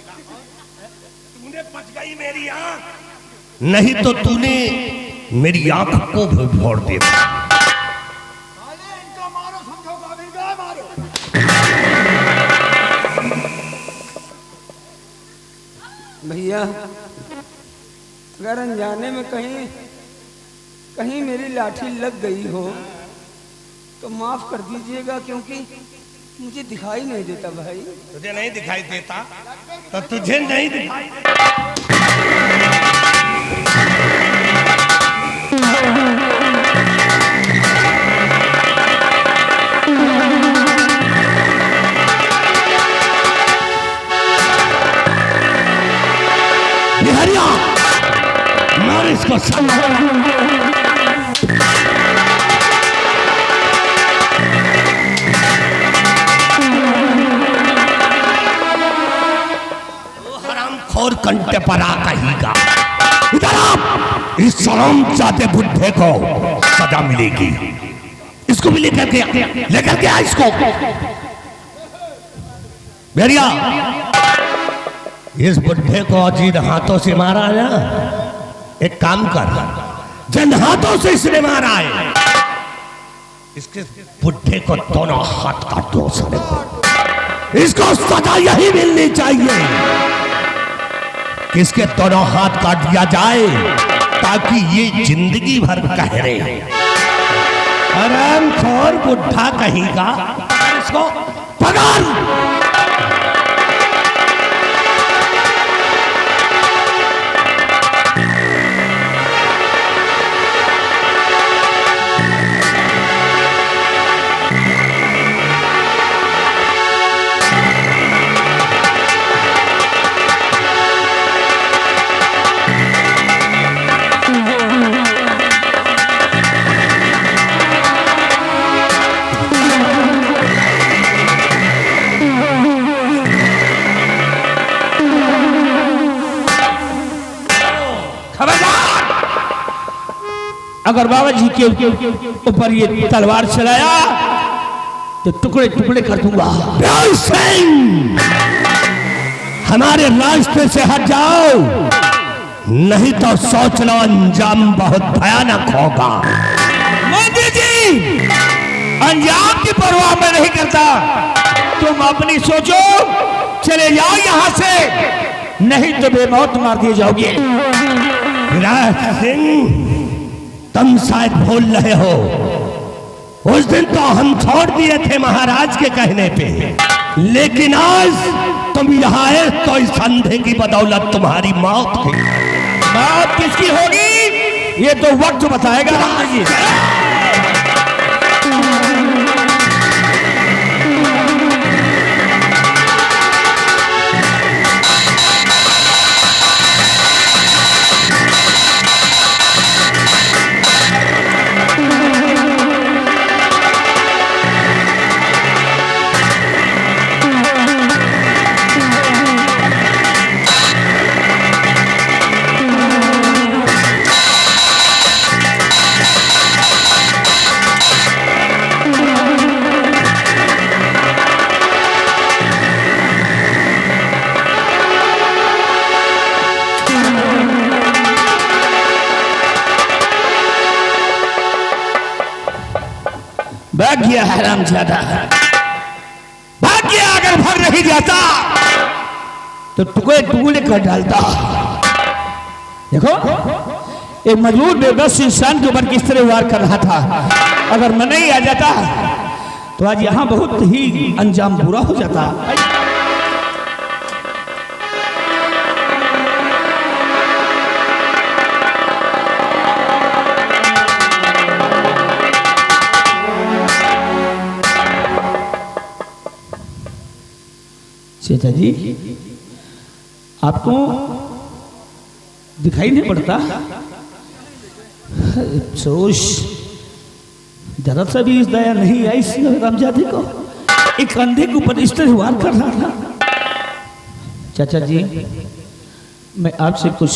तूने बच गई मेरी आंख, नहीं तो तूने मेरी आंख को भी फोड़ दिया। इनका मारो, समझो गाभिन का मारो। भैया अगर अनजाने में कहीं कहीं मेरी लाठी लग गई हो तो माफ कर दीजिएगा, क्योंकि मुझे दिखाई नहीं देता भाई। तुझे नहीं दिखाई देता तो तुझे नहीं दिखाई बिहारिया मार इसको हरामखोर कंटे पर आ कहीगा। इधर आप, इस शर्मजादे बुड्ढे को सजा मिलेगी। इसको भी लेकर के आ इसको। बेरिया इस बुड्ढे को अजीत हाथों से मारा ना, एक काम कर, जिन हाथों से इसने मारा है इसके बुड्ढे को दोनों हाथ काट दो। इसको सजा यही मिलनी चाहिए कि इसके दोनों हाथ काट दिया जाए ताकि ये जिंदगी भर कहरे। हरामखोर बुड्ढा कहीगा, इसको पकड़। अगर बाबा जी के ऊपर ये तलवार चलाया तो टुकड़े टुकड़े कर दूंगा। हमारे रास्ते से हट जाओ, नहीं तो सोच लो अंजाम बहुत भयानक होगा। मोदी जी अंजाम की परवाह मैं नहीं करता, तुम अपनी सोचो, चले जाओ यहाँ से, नहीं तो बेमौत मार दिए जाओगे। विराट सिंह, तुम शायद भूल रहे हो, उस दिन तो हम छोड़ दिए थे महाराज के कहने पे, लेकिन आज तुम यहाँ आए तो इस अंधे की बदौलत तुम्हारी मौत की। मौत किसकी होगी ये तो वक्त बताएगा। भाग गया हरामजादा, भाग गया। अगर भाग नहीं जाता तो टुकड़े टुकड़े कर डालता। देखो एक मजबूर बेबस इंसान के ऊपर किस तरह वार कर रहा था, अगर मैं नहीं आ जाता तो आज यहाँ बहुत ही अंजाम बुरा हो जाता। चेता जी आपको दिखाई नहीं पड़ता? अफसोस, जरा सा भी इस दया नहीं आई इस रामजादे को, एक अंधे के ऊपर इस तरह वार कर रहा था। चाचा जी मैं आपसे कुछ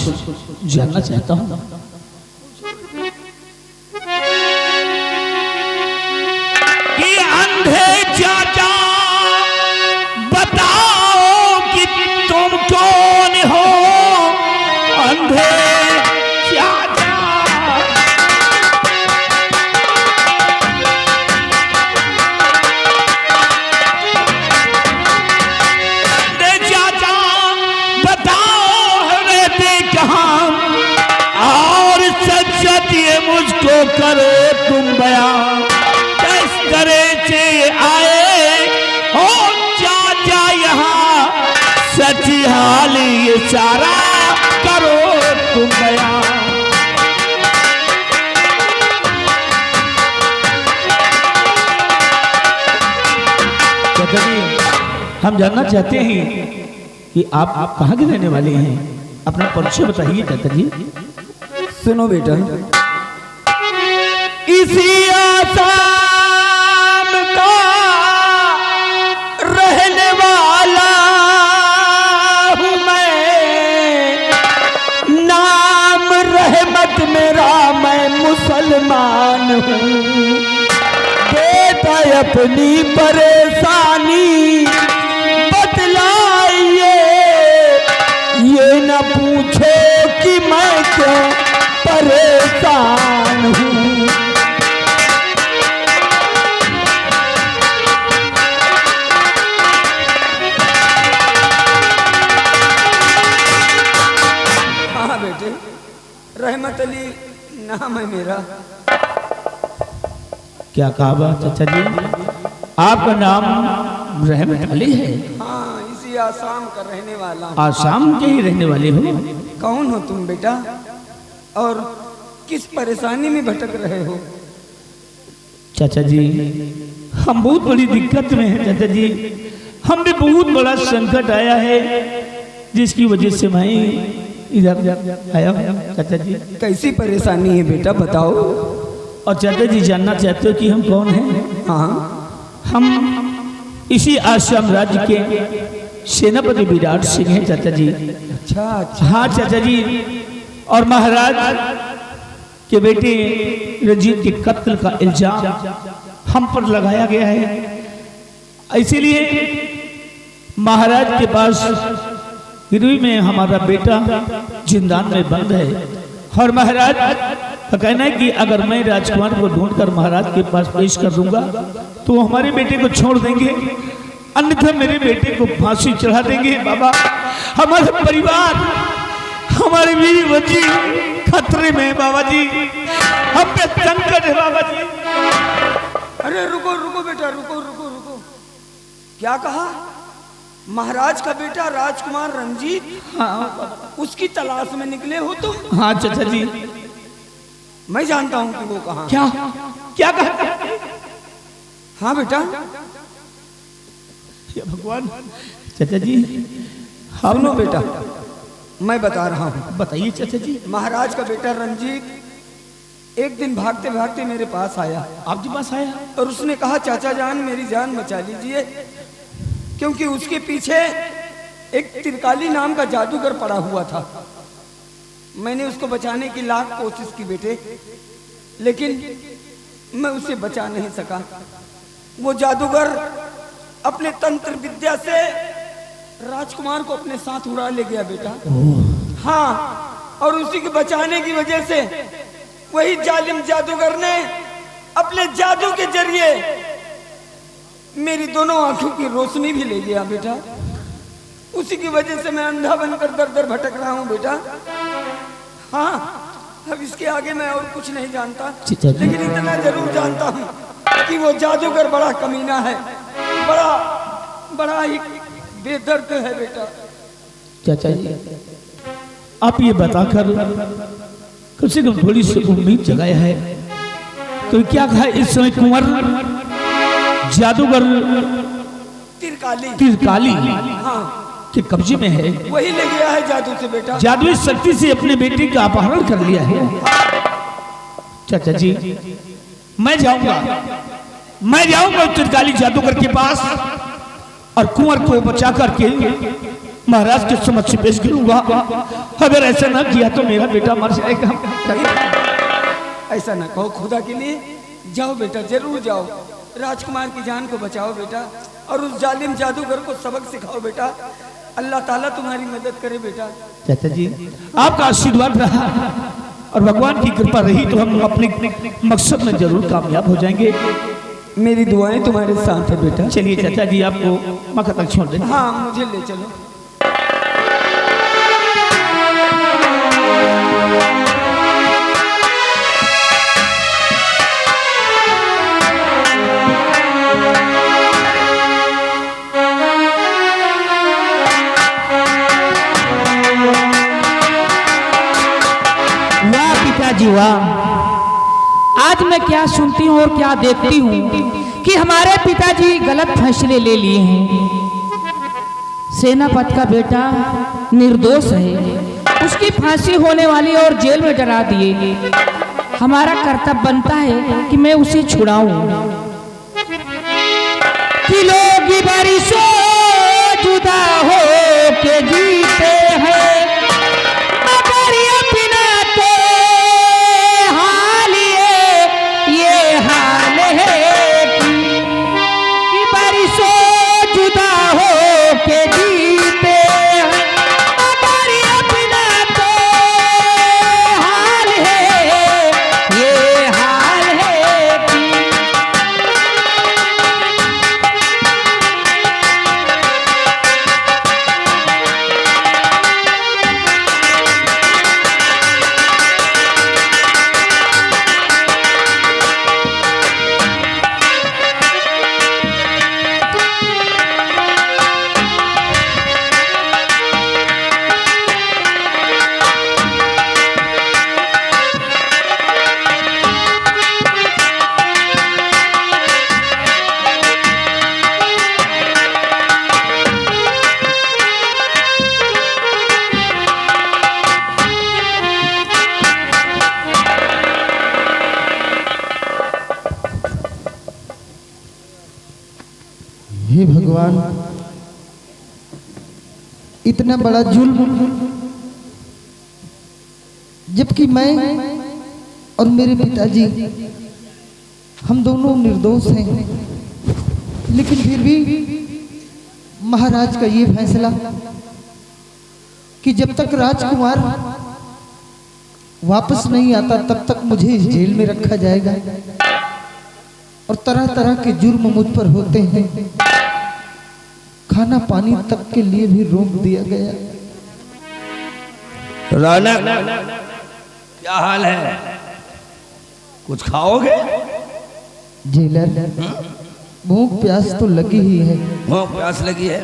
जानना चाहता हूँ। कि अंधे चाचा बताओ कि तुमको करो तुम बयां किस तरह से आए हो चाचा यहाँ सच्ची हाल ये सारा करो तुम बयां। हम जानना चाहते हैं कि आप कहाँ के रहने वाले हैं, अपना परिचय बताइए चाचा जी। सुनो बेटा, इसी आसाम का रहने वाला हूँ मैं, नाम रहमत मेरा, मैं मुसलमान हूँ। बेटा अपनी परेशानी बतलाइए, ये न पूछो कि मैं क्यों परेशान हूँ। हाँ बेटे, रहमत अली नाम है मेरा। क्या कहा बात चाचा जी, आपका नाम रहमत अली है? हाँ, इसी आसाम का रहने वाला हूँ। आसाम के ही रहने वाले हो? कौन हो तुम बेटा, और किस परेशानी में भटक रहे हो? चाचा जी, हम बहुत बड़ी दिक्कत में हैं चाचा जी, हम भी बहुत बड़ा संकट आया है जिसकी वजह से मैं इधर आया हूँ चाचा जी। कैसी परेशानी है बेटा, बताओ। और चाचा जी जानना चाहते हो कि हम कौन हैं? हाँ, हम इसी आसाम राज्य के सेनापति विराट सिंह हैं चाचा जी। अच्छा अच्छा। हाँ चाचा जी, और महाराज के बेटे रंजीत के कत्ल का इल्जाम हम पर लगाया गया है, इसीलिए महाराज के पास गिरवी में हमारा बेटा जिंदान में बंद है। और महाराज का कहना है कि अगर मैं राजकुमार को ढूंढकर महाराज के पास पेश कर दूंगा तो हमारे बेटे को छोड़ देंगे, अन्यथा मेरे बेटे को फांसी चढ़ा देंगे। बाबा, हमारा परिवार, हमारे बीवी बच्ची खतरे में है बाबा जी, हम पे संकट है बाबा जी। अरे रुको रुको बेटा, रुको रुको रुको। क्या कहा? महाराज का बेटा राजकुमार रंजीत? हाँ, उसकी तलाश में निकले हो तुम? हाँ चाचा जी। मैं जानता हूँ कि वो कहाँ। क्या क्या कहा? हाँ बेटा। या भगवान। चाचा जी, सुनो बेटा, मैं बता रहा हूँ। बताइए चाचा जी। महाराज का बेटा रंजीत एक दिन भागते भागते मेरे पास आया। आपके पास आया? और उसने कहा, चाचा जान मेरी जान बचा लीजिए, क्योंकि उसके पीछे एक तिरकाली नाम का जादूगर पड़ा हुआ था। मैंने उसको बचाने की लाख कोशिश की बेटे, लेकिन मैं उसे बचा नहीं सका। वो जादूगर अपने तंत्र विद्या से राजकुमार को अपने साथ उड़ा ले गया बेटा। हाँ, और उसी के बचाने की वजह से वही जालिम जादूगर ने अपने जादू के जरिए मेरी दोनों आंखों की रोशनी भी ले गया बेटा। उसी की वजह से मैं अंधा बनकर दर दर भटक रहा हूँ बेटा। हाँ, अब इसके आगे मैं और कुछ नहीं जानता, लेकिन इतना जरूर जानता हूँ कि वो जादूगर बड़ा कमीना है, बड़ा बड़ा ही बेदर्द है बेटा। चाचा जी, आप ये बताकर कम से कम थोड़ी सी उम्मीद जगाया है। तो क्या कहा इस समय कुंवर जादूगर तिरकाली हाँ, के कब्जे में है? वही ले गया है जादू से बेटा। जादुई शक्ति से अपने बेटे का अपहरण कर लिया है। चाचा जी, मैं जाऊंगा तिरकाली जादूगर के पास और कुंवर को बचा करके महाराज के समक्ष पेश करूंगा। अगर ऐसा ना किया तो मेरा बेटा मर जाएगा। ऐसा ना कहो, खुदा के लिए जाओ बेटा, जरूर जाओ। राजकुमार की जान को बचाओ बेटा, और उस जालिम जादूगर को सबक सिखाओ बेटा। अल्लाह ताला तुम्हारी मदद करे बेटा। चाचा जी, आपका आशीर्वाद रहा और भगवान की कृपा रही तो हम अपने मकसद में जरूर कामयाब हो जाएंगे। मेरी दुआएं तुम्हारे साथ है बेटा। चलिए चाचा जी, आपको मक्का तक छोड़ दें। हाँ, मुझे ले चलो। पिताजी वाह, आज मैं क्या सुनती हूँ और क्या देखती हूँ कि हमारे पिताजी गलत फैसले ले लिए हैं। सेनापति का बेटा निर्दोष है, उसकी फांसी होने वाली और जेल में डरा दिए। हमारा कर्तव्य बनता है कि मैं उसे छुड़ाऊं। कि लोग बारिशों जुदा हो के जीते हैं, मगर अपना तो हाल ये हाल है कि बारिशों जुदा हो के जीते हैं, मगर अपना तो हाल है ये हाल है कि हे भगवान, इतना बड़ा जुल्म, जबकि मैं और मेरे पिताजी हम दोनों निर्दोष हैं, लेकिन फिर भी महाराज का ये फैसला कि जब तक राजकुमार वापस नहीं आता तब तक मुझे इस जेल में रखा जाएगा और तरह तरह के जुर्म मुझ पर होते हैं। खाना पानी तक के लिए भी रोक दिया गया। रौनक, क्या हाल है? कुछ खाओगे? जेलर, भूख प्यास तो लगी ही है। भूख प्यास लगी है,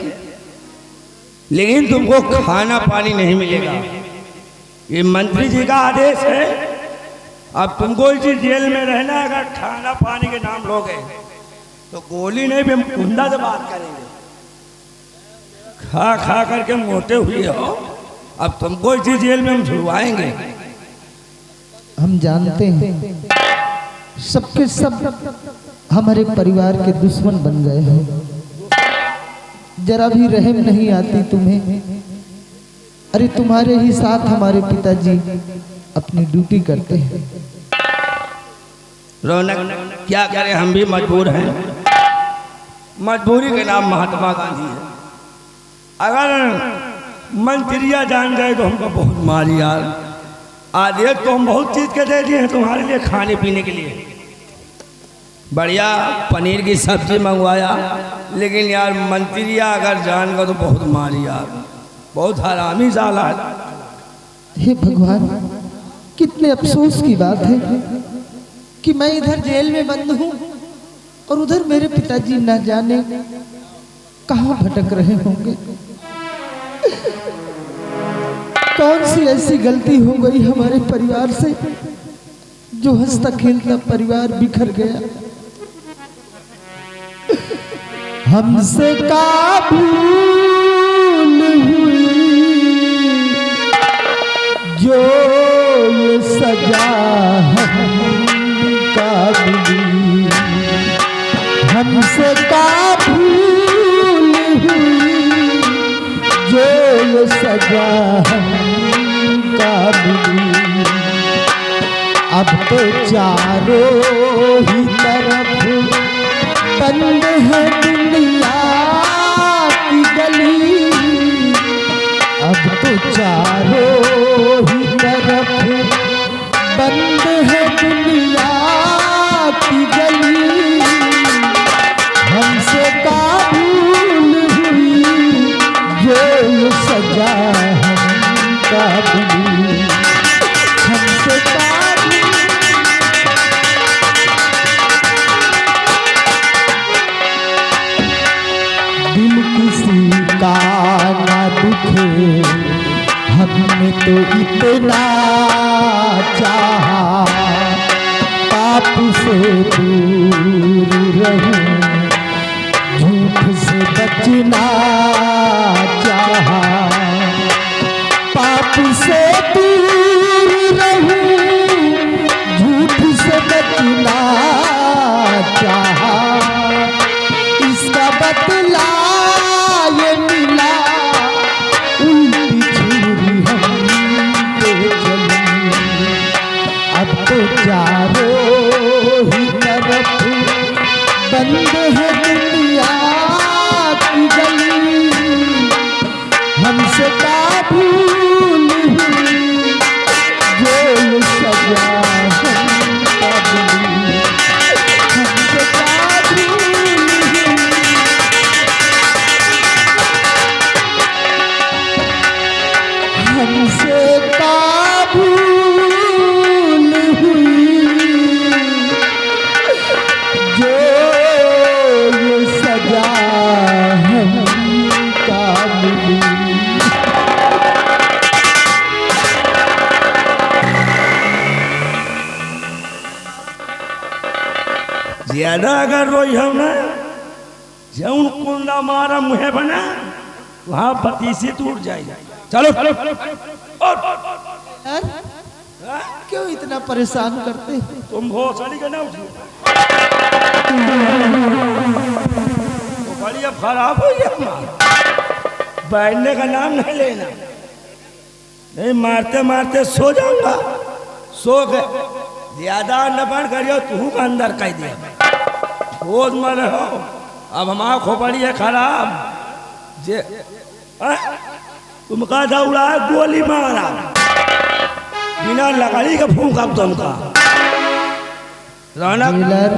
लेकिन तुमको खाना पानी नहीं मिलेगा। ये मंत्री जी का आदेश है। अब तुमको इसी जेल में रहना। अगर खाना पानी के नाम लोगे तो गोली नहीं भी हम कुंडा से बात करेंगे। खा खा करके मोटे हुए हो, अब तुमको इसी जेल में हम छुड़वाएंगे। हम जानते हैं सबके सब हमारे परिवार के दुश्मन बन गए हैं। जरा भी रहम नहीं आती तुम्हें। अरे तुम्हारे ही साथ हमारे पिताजी अपनी ड्यूटी करते हैं। रौनक, क्या करें, हम भी मजबूर हैं। मजबूरी के नाम महात्मा गांधी है। अगर मंत्रिया जान गए तो हमको बहुत मारी यार। आदेश तो हम बहुत चीज के दे दिए हैं तुम्हारे लिए, खाने पीने के लिए। बढ़िया पनीर की सब्जी मंगवाया, लेकिन यार मंत्रिया अगर जान गए तो बहुत मारी यार। बहुत हरामी साला है। हे भगवान, कितने अफसोस की बात है कि मैं इधर जेल में बंद हूँ और उधर मेरे पिताजी न जाने कहाँ भटक रहे होंगे। कौन सी ऐसी गलती हो गई हमारे परिवार से जो हंसता खेलता परिवार बिखर गया। हमसे का भूल हुई जो ये सजा हमका मिली। हमसे का भूल हुई जो ये सजा हमका मिली। अब तो चारों ही तरफ बंद है दुनिया की गली। अब तो चारों ही तरफ बंद है दुनिया की गली। हमसे का भूल हुई जो ये सजा हमका मिली। हमसे का दिल किसी का ना दुखे हमने तो इतना चाहा पाप से दूर रहूं, झूठ से बचना चाहा पाप से दूर रहूं, झूठ से बचना चाहा। इसका बदला ये मिला, उल्टी छुरी हमसे चली। अब तो चारों ही तरफ बंद है दुनिया की गली, हमसे का भूल हुई जो ये सजा हमका मिली, हमसे का भूल हुई। हमसे का भूल हुई जो ये सजा हमका मिली। ज्यादा अगर रोई हो ना, जौन कुंदा मारा मुहे बना वहां पतीसी टूट जाएगा। चलो चलो और यार क्यों इतना परेशान करते हो? तुम भोसड़ी का ना उठिए, तो बड़ी अब खराब हो गया हमारा। बैठने का नाम नहीं लेना, नहीं मारते मारते सो जाऊंगा। सो गए ज्यादा न बन करियो, तू का अंदर कह दिया रोज मर हो। अब हमारा खोपड़ी है खराब जे तुम कहा था उड़ा गोली मारा बिना लगाई का फूंक। अब तुमका जेलर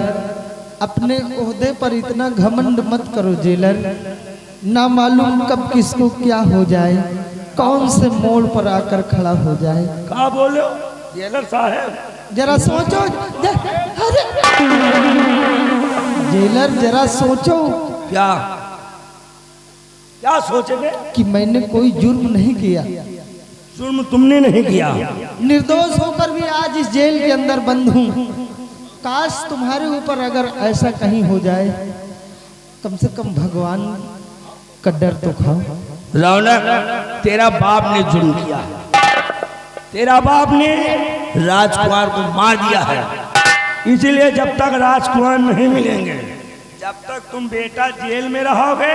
अपने ओहदे पर इतना घमंड मत करो जेलर। ना मालूम कब किसको क्या हो जाए, कौन से मोड़ पर आकर खड़ा हो जाए। कहा बोलो जेलर साहब, जरा सोचो अरे जेलर जरा सोचो क्या क्या सोचेंगे कि मैंने कोई जुर्म नहीं किया, जुर्म तुमने नहीं किया। निर्दोष होकर भी आज इस जेल के अंदर बंद हूँ। काश तुम्हारे ऊपर अगर ऐसा कहीं हो जाए, कम से कम भगवान का डर तो खाओ। रौनक, तेरा बाप ने जुर्म किया, तेरा बाप ने राजकुमार को मार दिया है। इसलिए जब तक राजकुमार नहीं मिलेंगे, जब तक तुम बेटा जेल में रहोगे,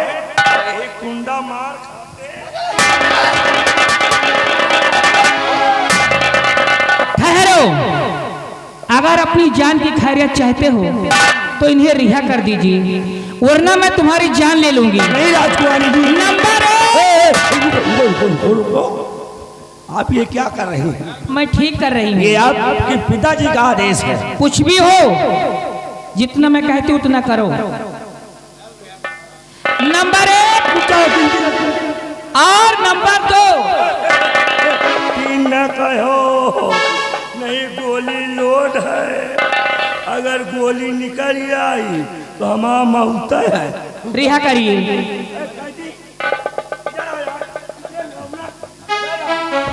यही कुंडा मार खाते। ठहरो, अगर अपनी जान की खैरियत चाहते हो तो इन्हें रिहा कर दीजिए, वरना मैं तुम्हारी जान ले लूंगी। नहीं राजकुमारी जी, नंबर रुको, आप ये क्या कर रही हैं? मैं ठीक कर रही ये हूँ। आपके पिताजी का आदेश है। कुछ भी हो, जितना मैं कहती हूँ उतना करो। नंबर 1 और नंबर 2। तीन न कहो, नहीं गोली लोड है, अगर गोली निकल आई तो हमारा मौत है। रिहा करिए।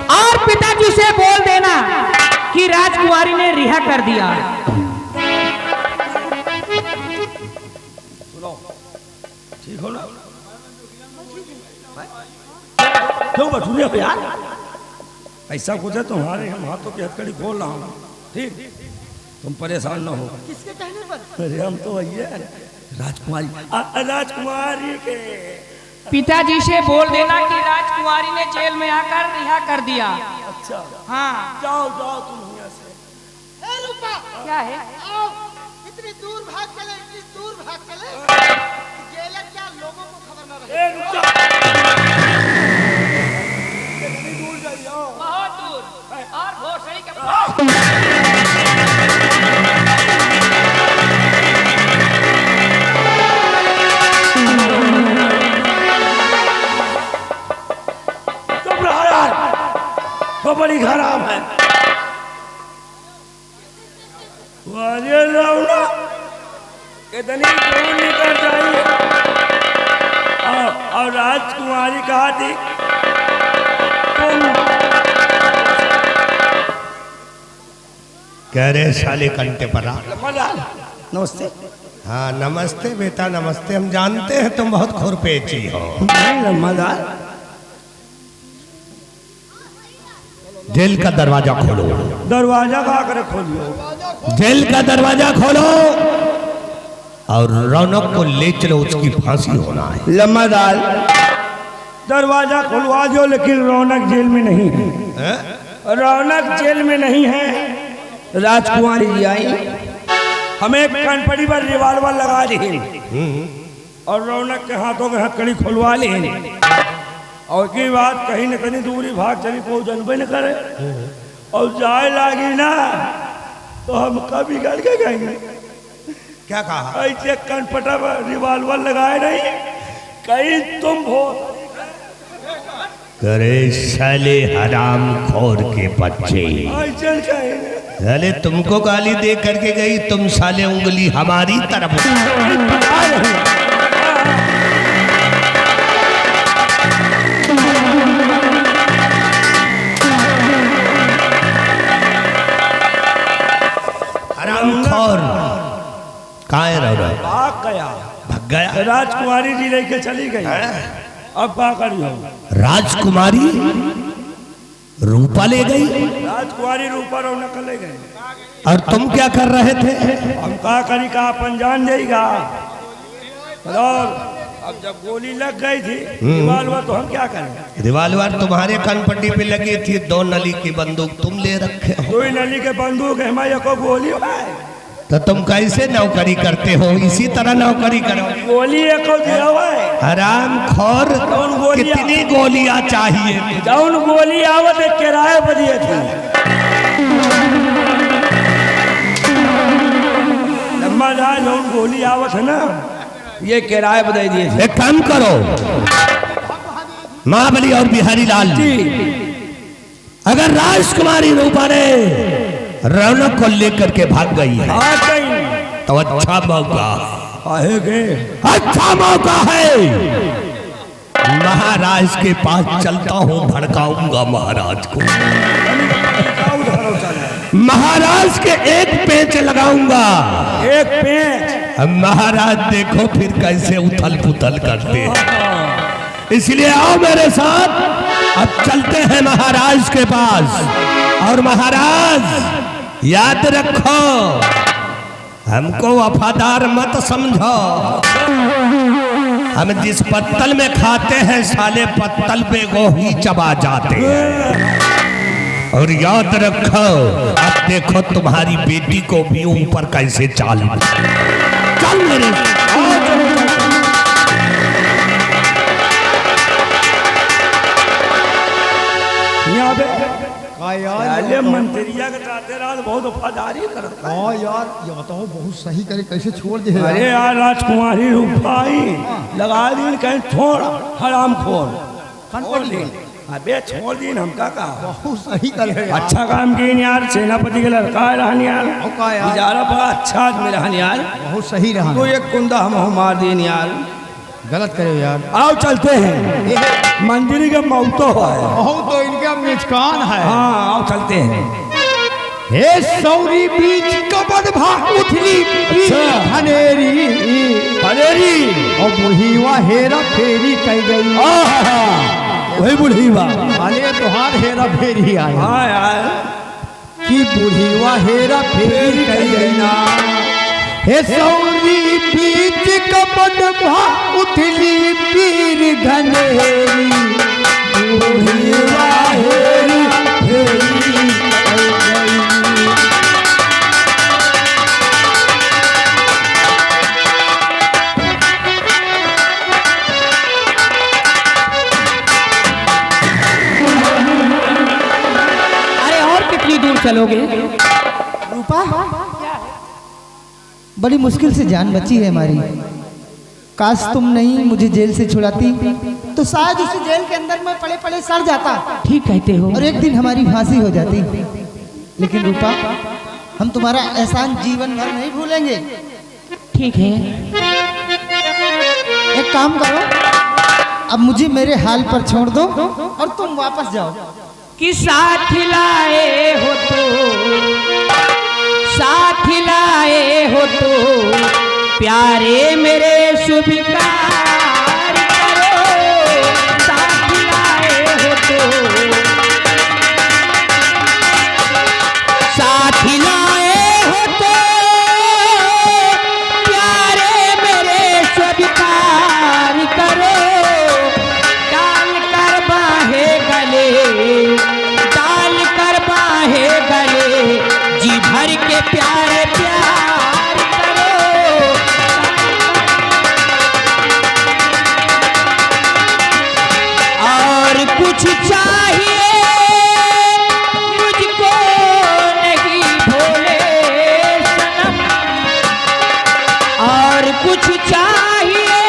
और पिताजी से बोल देना कि राजकुमारी ने रिहा कर दिया। ठीक हो ना? क्यों बटूरे हो यार? ऐसा कुछ है तुम्हारे हम हाथों की हथकड़ी खोल रहा हूँ, ठीक? तुम परेशान न हो। किसके कहने पर? अरे हम तो वही है राजकुमारी, राजकुमारी के पिताजी से बोल देना कि राजकुमारी ने जेल में आकर रिहा कर दिया। अच्छा, हाँ। जाओ जाओ तुम यहाँ से। ए रूपा, क्या है? आओ, इतनी दूर भाग चले, इतनी दूर भाग चले। जेलर क्या लोगों को खबर न रहे। ए, रुक जा। कितनी दूर जाइए? बहुत दूर। और भोसड़ी के चुप रहो यार, वो बड़ी खराब है। अरे रौना कितनी दूर निकल जाइए। और राजकुमारी कहा थी तुम कह रहे साले कंटे पड़ा। नमस्ते। हाँ नमस्ते बेटा नमस्ते, हम जानते हैं तुम बहुत खुरपेची हो। लम्बादार जेल का दरवाजा खोलो। दरवाजा का कर खोलियो। जेल का दरवाजा खोलो और रौनक को ले चलो, उसकी फांसी होना है। लम्बादार दरवाजा खुलवा दो, लेकिन रौनक जेल में नहीं है। रौनक जेल में नहीं है। राजकुमारी जी आई, हमें कनपटी पर रिवाल्वर लगा दी और रौनक के हाथों में हथकड़ी खुलवा ली। और की बात कहीं न कहीं दूरी भाग चली, कोई जनबे न करे और जाए लागी ना तो हम कभी गड़ के गएंगे। क्या कहा? ऐसे कनपटा पर रिवाल्वर लगाए नहीं, कहीं तुम हो। करे साले हराम खोर के बच्चे, ऐसे कहेंगे। साले तुमको गाली दे करके गई, तुम साले उंगली हमारी तरफ। हराम खोर कहाँ है? भाग गया। भाग गया। राजकुमारी जी लेके चली गई। अब क्या करियो? राजकुमारी रूपा ले गई राजकुमारी रूपा रौनक ले गई। और तुम क्या कर रहे थे? हम का करी का अपन जान जाएगा। और अब जब गोली लग गई थी रिवाल्वर, तो हम क्या करें? रिवाल्वर तुम्हारे कनपट्टी पे लगी थी, 2 नली की बंदूक तुम ले रखे हो। 2 नली के बंदूक है, मैं को गोली है। तो तुम कैसे नौकरी करते हो? इसी तरह नौकरी करो। गोली एको दिया हुआ है। हराम खोर, कितनी गोलियां चाहिए? जौन गोली आवत है किराए पर दिए थे। लम्बा दाल जौन गोली आवत है ना, ये किराए पर दे दिए थे। एक काम करो, महाबली और बिहारी लाल जी, अगर राजकुमारी रूपा ने रौनक को लेकर के भाग गई है तो अच्छा मौका है। महाराज के पास चलता हूँ, भड़काऊंगा महाराज को। महाराज के एक पेंच लगाऊंगा। एक पेंच? महाराज देखो फिर कैसे उथल पुथल करते हैं। इसलिए आओ मेरे साथ, अब चलते हैं महाराज के पास। और महाराज याद रखो, हमको वफादार मत समझो। हम जिस पत्तल में खाते हैं, साले पत्तल पे वो ही चबा जाते हैं। और याद रखो, अब देखो तुम्हारी बेटी को भी ऊपर कैसे चल मेरे। यहाँ पे यार मंत्रिया के चाहते रहा बहुत वफादारी करता। हाँ यार, ये बताओ बहुत सही करे, कैसे छोड़ दे? अरे यार राजकुमारी रूपाई लगा दी, कहीं छोड़ हराम खोर छोड़ दी। अबे छोड़ दी, हम का कहा? बहुत सही करे। अच्छा काम की यार, सेनापति के लड़का है रहन यार। गुजारा बड़ा अच्छा आदमी रहन यार। बहुत सही रहा। तो एक कुंदा हम मार दिन यार, गलत करे यार। आओ चलते हैं, मंदिर के मौतो है। बहुत तो इनका मिचकान है। हाँ आओ चलते हैं। हे सौरी बीच कबड भा उठली हनेरी हनेरी और बुढ़ीवा हेरा फेरी कह गई। वही बुढ़ीवा। अरे तुहार हेरा फेरी आए। हाँ यार, कि बुढ़ीवा हेरा फेरी कह गई ना। हे सौरी बीच कबड भा उठली पीर घनेरी बुढ़ीवा हेरी फेरी कह गई। दूर चलोगे? रूपा, बड़ी मुश्किल से जान बची है हमारी। काश तुम नहीं मुझे जेल से छुड़ाती तो शायद उसी जेल के अंदर में पड़े पड़े सड़ जाता। ठीक कहते हो। और एक दिन हमारी फांसी हो जाती। लेकिन रूपा, हम तुम्हारा एहसान जीवन भर नहीं भूलेंगे। ठीक है, एक काम करो, अब मुझे मेरे हाल पर छोड़ दो और तुम वापस जाओ। कि साथ लाए हो तो तो प्यारे मेरे शुभ कार्य करो, साथ लाए हो तो साथ लाए हो तो प्यारे मेरे शुभ कार्य करो, डाल कर बाहे गले, डाल कर बाहे गले, जी भर के प्यारे प्यार करो। और कुछ चाहिए मुझको नहीं भोले सनम, और कुछ चाहिए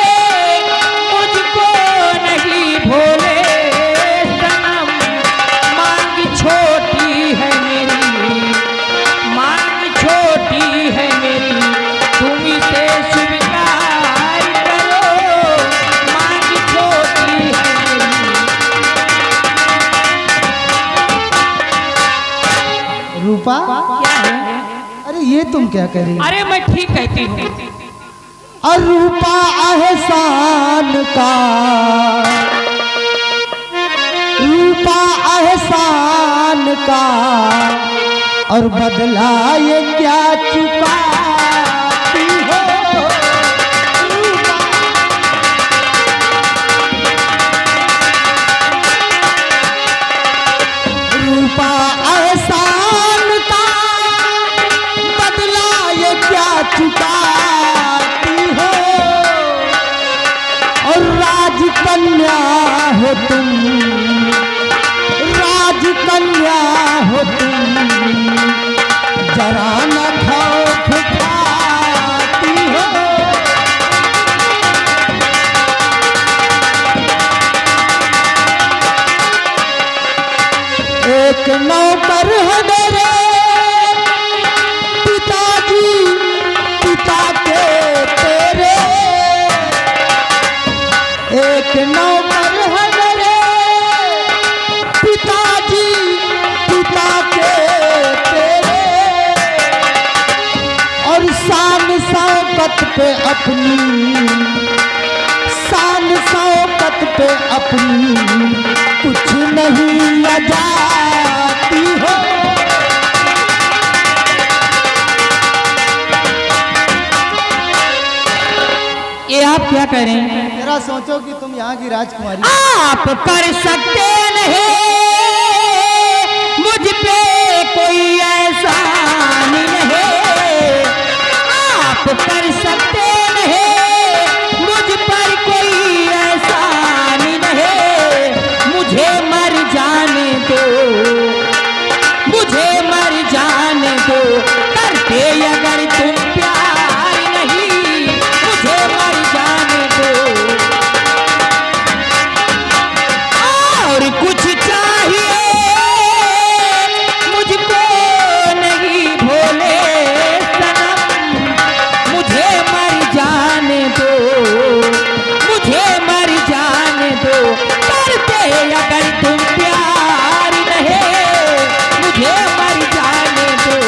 मुझको नहीं भोले सनम, मांग छोटी है मेरी, मांग छोटी है मेरी, तुम इसे स्वीकार करो, मांग छोटी है मेरी। रूपा, क्या है? अरे ये तुम क्या कर रही हो? अरे मैं ठीक कहती हूँ। और रूपा एहसान का, रूपा एहसान का, और बदला ये क्या चुकाती हो? रूपा, रूपा एहसान का, बदला ये क्या चुकाती हो? और राजकन्या हो तुम, राजकन्या हो तुम, जरा न खौफ खाती हो? एक नौकर है मेरे पिताजी, पिता के तेरे, एक नौकर है मेरे पिताजी, पिता के तेरे, और शान शौकत पे अपनी, शान शौकत पे अपनी कुछ नहीं लजाती हो? ये आप क्या कह रहे हैं? जरा सोचो कि तुम यहाँ की राजकुमारी। आप कर सकते नहीं मुझ पे कोई एहसान नहीं, आप कर सकते नहीं मुझ पर कोई एहसान नहीं, मुझे मर जाने दो, मुझे मर जाने दो, करते अगर तुम प्यार नहीं, मुझे मर जाने दो। और कुछ चाहिए मुझको नहीं भोले सनम, मुझे मर जाने दो, मुझे मर जाने दो, करते अगर तुम प्यार नहीं, मुझे मर जाने दो।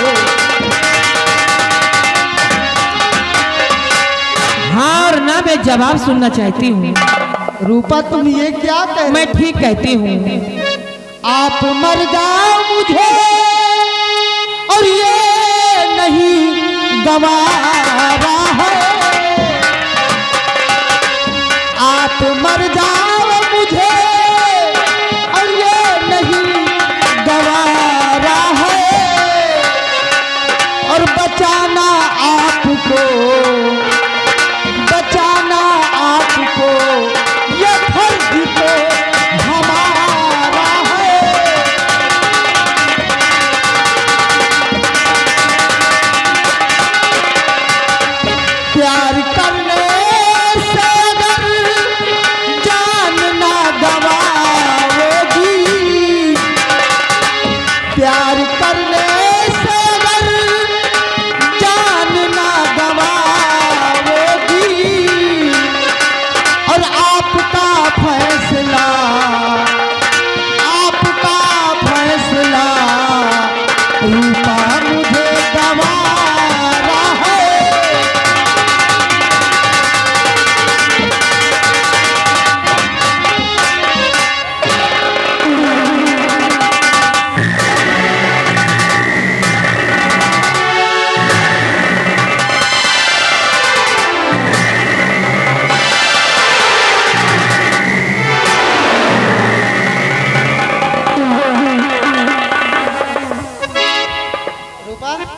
हाँ और ना मैं जवाब सुनना चाहती हूँ। रूपा तुम ये क्या कह मैं रही ठीक कहती हूँ। आप मर जाओ मुझे और ये नहीं गवारा है, आप मर जाओ मुझे और ये नहीं गवारा है, और बचाना आपको, बचाना आपको ये फर्ज तो हमारा है।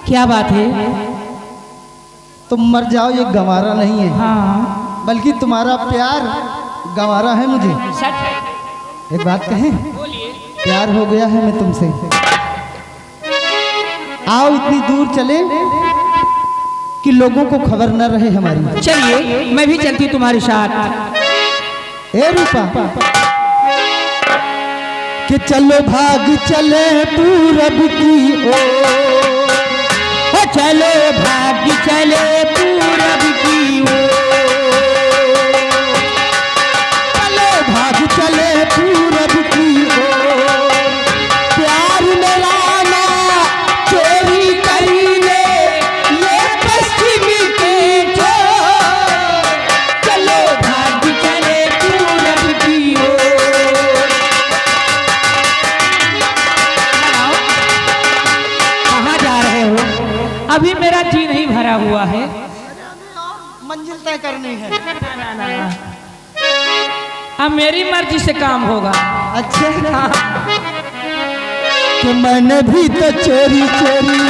क्या बात है? तुम मर जाओ ये गंवारा नहीं है, हाँ बल्कि तुम्हारा प्यार गंवारा है मुझे। सच। एक बात कहें, प्यार हो गया है मैं तुमसे। आओ इतनी दूर चले कि लोगों को खबर न रहे हमारी। चलिए मैं भी चलती हूँ तुम्हारे साथ। ए रूपा कि चलो भाग चले पूरब की ओर, चलो भाग चले पूरब की ओर, चलो भाग चले पूरब की ओर, प्यार मेरा ना चोरी करी ले ये पश्चिमी के चोर। चलो भाग चले पूरब की ओर। कहाँ जा रहे हो? अभी मेरा जी नहीं भरा हुआ है। मंजिल तय करनी है। अब मेरी मर्जी से काम होगा। अच्छा कि मैंने भी तो चोरी चोरी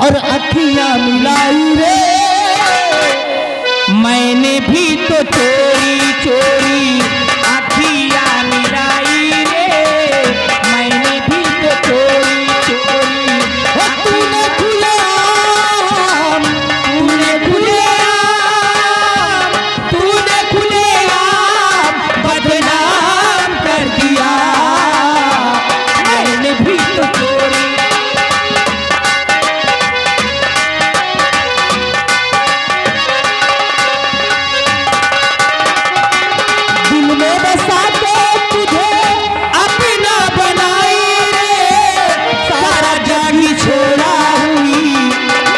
और अखियां मिलाई रे, मैंने भी तो चोरी चोरी अखियां मिलाई रे, मैंने भी तो चोरी चोरी। तूने खुलेआम बदनाम कर दिया, मैंने भी तो चोरी। दिल में बसा के तुझे अपना बनाई रे, सारा जागी छोड़ा हुई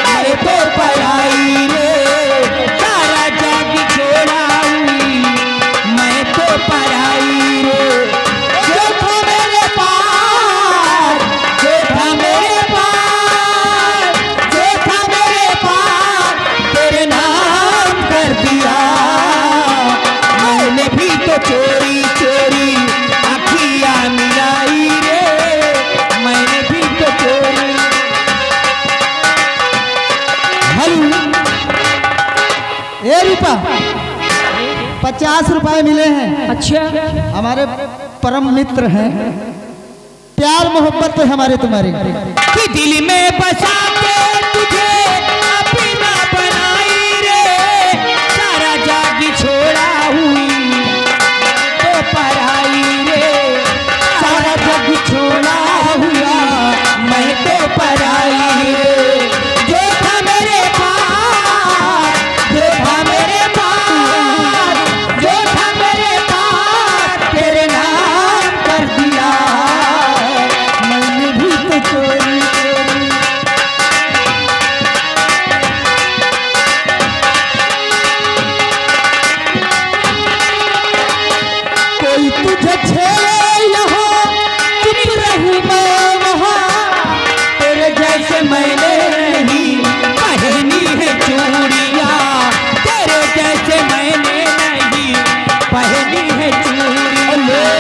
मैं तो पढ़ाई रे, सारा जागी छोड़ा हुई मैं तो पढ़ाई रे। जो था मेरे पास, जो था मेरे पास, जो था मेरे पास, तेरे नाम कर दिया, मैंने भी तो चोरी चोरी अखियां मिलाई रे, मैंने भी तो चोरी। हेलो ए रूपा, 50 रुपए मिले हैं। अच्छा हमारे परम मित्र हैं, प्यार मोहब्बत है हमारे तुम्हारे। कि दिल में बसा के तुझे अपना बनाई रे, सारा जागी छोड़ा हुई तो पढ़ाई रे, सारा जागी छोड़ा हुआ मैं तो पढ़ाई रे। जो था मेरे पास, जो था मेरे पास, जो था मेरे पास, तेरे नाम कर दिया, मैंने भी तो चोरी चोरी। कोई तुझे छेड़े यहाँ चुप रहूं मैं वहाँ, तेरे जैसे मैंने नहीं पहनी है चूड़ियाँ, तेरे जैसे मैंने नहीं पहनी है चूड़ियाँ।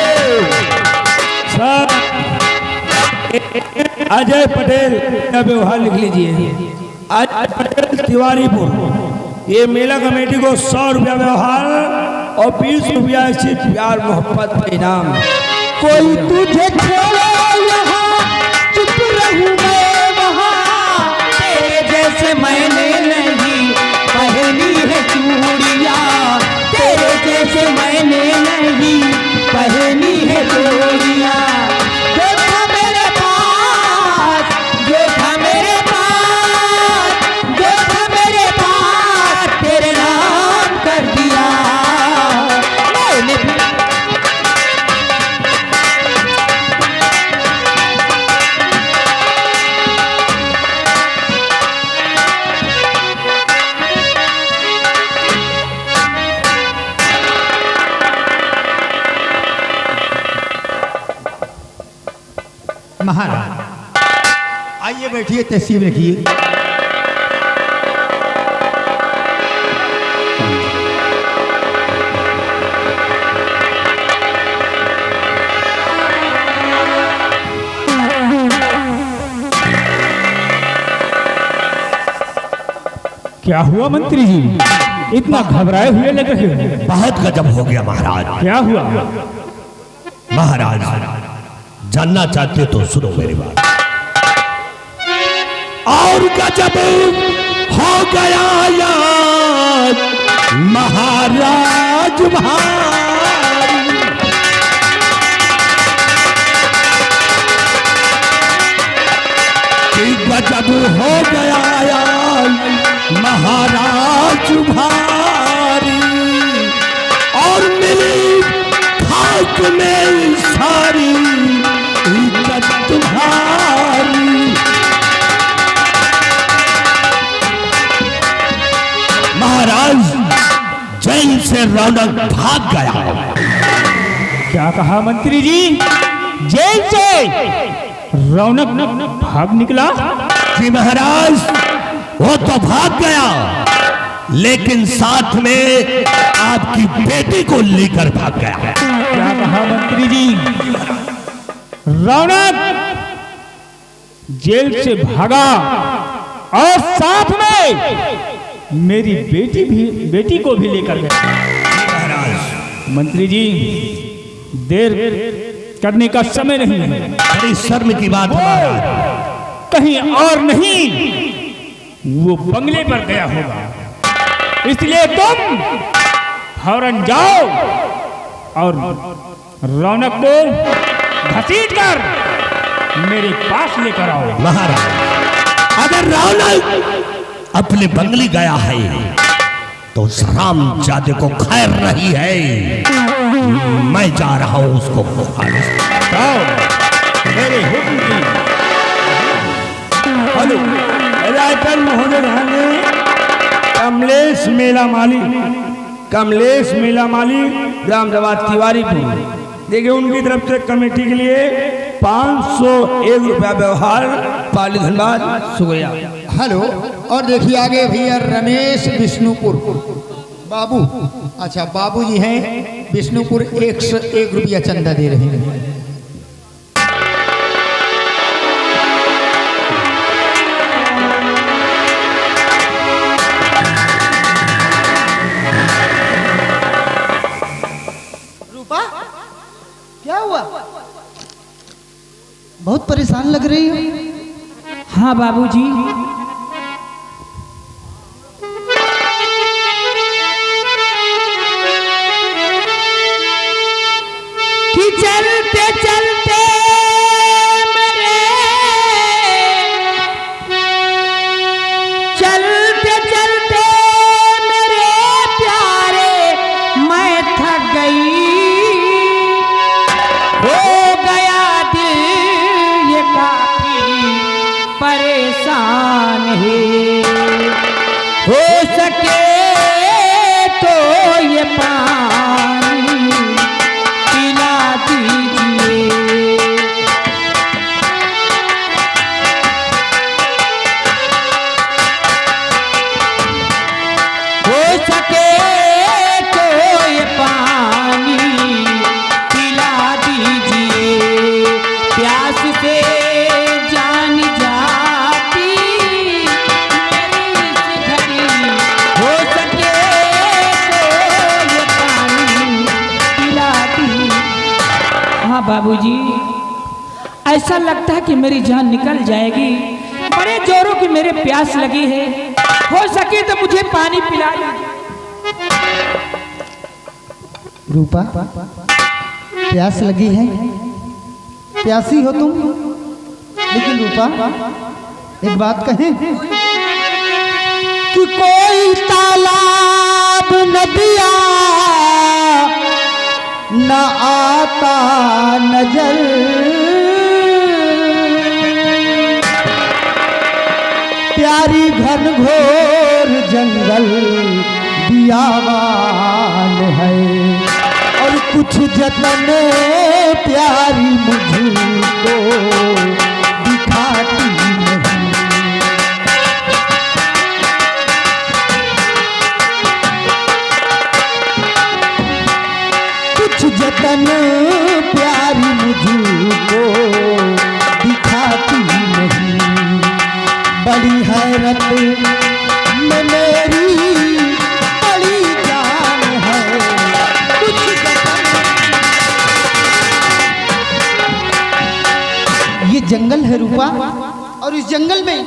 सर अजय पटेल का व्यवहार लिख लीजिए। अजय पटेल तिवारीपुर। ये मेला कमेटी को 100 रुपया व्यवहार और 20 रुपया सिर्फ प्यार मोहब्बत का इनाम। कोई तुझे छेड़े यहाँ चुप रहूं मैं वहाँ, तेरे जैसे मैंने नहीं पहनी है चूड़ियाँ, तेरे जैसे मैंने नहीं पहनी है चूड़ियाँ। जो था मेरे पास, जो था मेरे पास, जो था मेरे पास, तेरे नाम कर दिया, मैंने भी महाराज आइए बैठिए, तस्वीर रखिए। क्या हुआ मंत्री जी, इतना घबराए हुए लग रहे हो? बहुत गजब हो गया महाराज। क्या हुआ? महाराज जानना चाहते तो सुनो मेरी बात। और गजब हो गया यार महाराज भाई, कि गजब हो गया यार महाराज भारी, और मिली खाक में सारी इज्जत तुम्हारी। महाराज जेल से रौनक भाग गया। क्या कहा मंत्री जी? जेल से रौनक भाग निकला? जी महाराज, वो तो भाग गया, लेकिन साथ में आपकी बेटी को लेकर भाग गया। क्या कहा मंत्री जी? रौनक जेल से भागा और साथ में मेरी बेटी को भी लेकर गया। मंत्री जी, देर करने का समय नहीं है। बड़ी शर्म की बात है महाराज। कहीं और नहीं, वो बंगले पर गया होगा, इसलिए तुम फौरन जाओ और रौनक को घसीट कर मेरे पास लेकर आओ। महाराज, अगर रौनक अपने बंगले गया है तो उस हरामजादे को खैर नहीं है। मैं जा रहा हूं उसको जाओ, मेरे हुक्म की। हेलो, रायपुर महोदय कमलेश मेला माली ग्राम सभा तिवारीपुर, देखिए उनकी तरफ से कमेटी के लिए 501 रुपया व्यवहार पाली, धन्यवाद, शुक्रिया। हेलो, और देखिए आगे भैया रमेश विष्णुपुर बाबू, अच्छा बाबू जी हैं विष्णुपुर, 101 रुपया चंदा दे रहे हैं। रूपा, क्या हुआ? बहुत परेशान लग रही हो। हाँ बाबूजी, कि चलते चलते मेरे, चलते चलते मेरे प्यारे मैं थक गई, हो गया दिल ये काफी परेशान है, हो सके तो ये पानी पिला दीजिए। हो सके तो ये पानी पिला दीजिए, प्यास से जान जाती मेरी इस घड़ी, हो सके तो ये पानी पिला दी। हाँ बाबूजी, ऐसा लगता है कि मेरी जान निकल जाएगी, बड़े जोरों की मेरे प्यास लगी है, हो सके तो मुझे पानी पिला दीजिए। रूपा, प्यास लगी है, प्यासी हो तुम, लेकिन रूपा एक बात कहें कि कोई तालाब नदिया न आता नजर, प्यारी घनघोर जंगल बियावान है, और कुछ जतन प्यारी मुझको दिखाती नहीं। कुछ जतन प्यारी मुझको दिखाती नहीं, बड़ी हैरत में मेरी रूपा, और इस जंगल में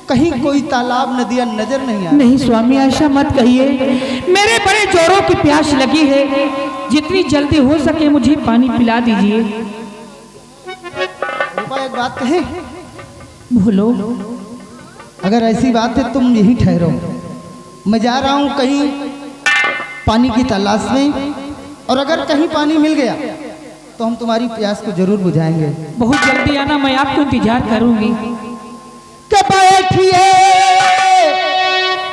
कहीं कोई तालाब नदियां नजर नहीं आ रही। नहीं स्वामी, ऐसा मत कहिए। मेरे बड़े जोरों की प्यास लगी है, जितनी जल्दी हो सके मुझे पानी पिला दीजिए। रूपा एक बात कहे, बोलो। अगर ऐसी बात है तुम यहीं ठहरो, मैं जा रहा हूँ कहीं पानी की तलाश में, और अगर कहीं पानी मिल गया तो हम तुम्हारी प्यास को जरूर बुझाएंगे। बहुत जल्दी आना, मैं आपको इंतजार करूंगी। के बैठिए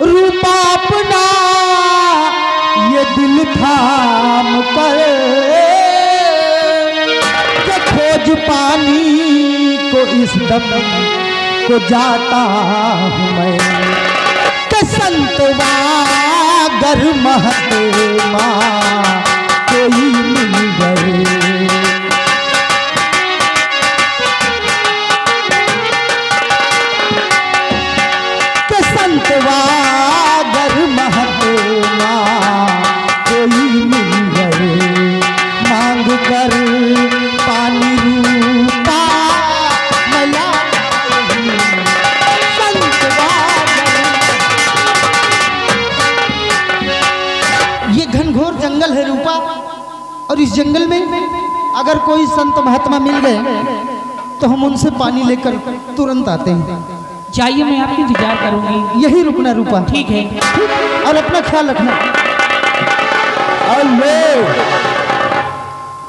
रूपा अपना ये दिल थाम कर, के खोज पानी को इस दम को जाता हूँ मैं, के संतवा गर महतेमा कोई मिल गए। गर महतेमा कोई मिल गए, मांग कर पानी रूपा मला ये घनघोर जंगल है रूपा, और इस जंगल में अगर कोई संत महात्मा मिल गए तो हम उनसे पानी लेकर तुरंत आते हैं। जाइए, मैं आपकी इंतजार करूंगी। यही रुकना रूपा। ठीक है। और अपना ख्याल रखना।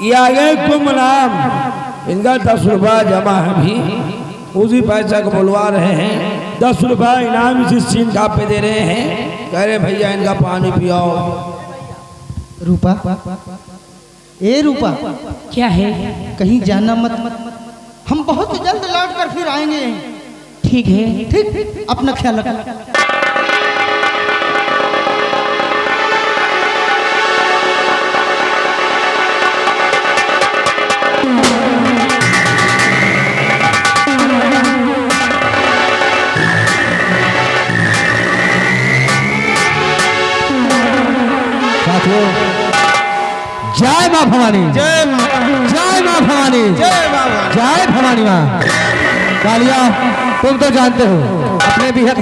ये आ गए कुमराम, इनका 10 रुपया जमा है भी, उसी पैसा को बुलवा रहे हैं। 10 रुपया इनाम इसी सीन का पे दे रहे हैं। कह रहे भैया इनका पानी पियाओ। रूपा, ए रूपा, क्या है? कहीं जाना मत, हम बहुत जल्द लौट कर फिर आएंगे। ठीक है। ठीक, अपना ख्याल रखना। जय माँ भवानी, जय माँ भवानी, जय भवानी माँ। कालिया, तुम तो जानते हो अपने भी हक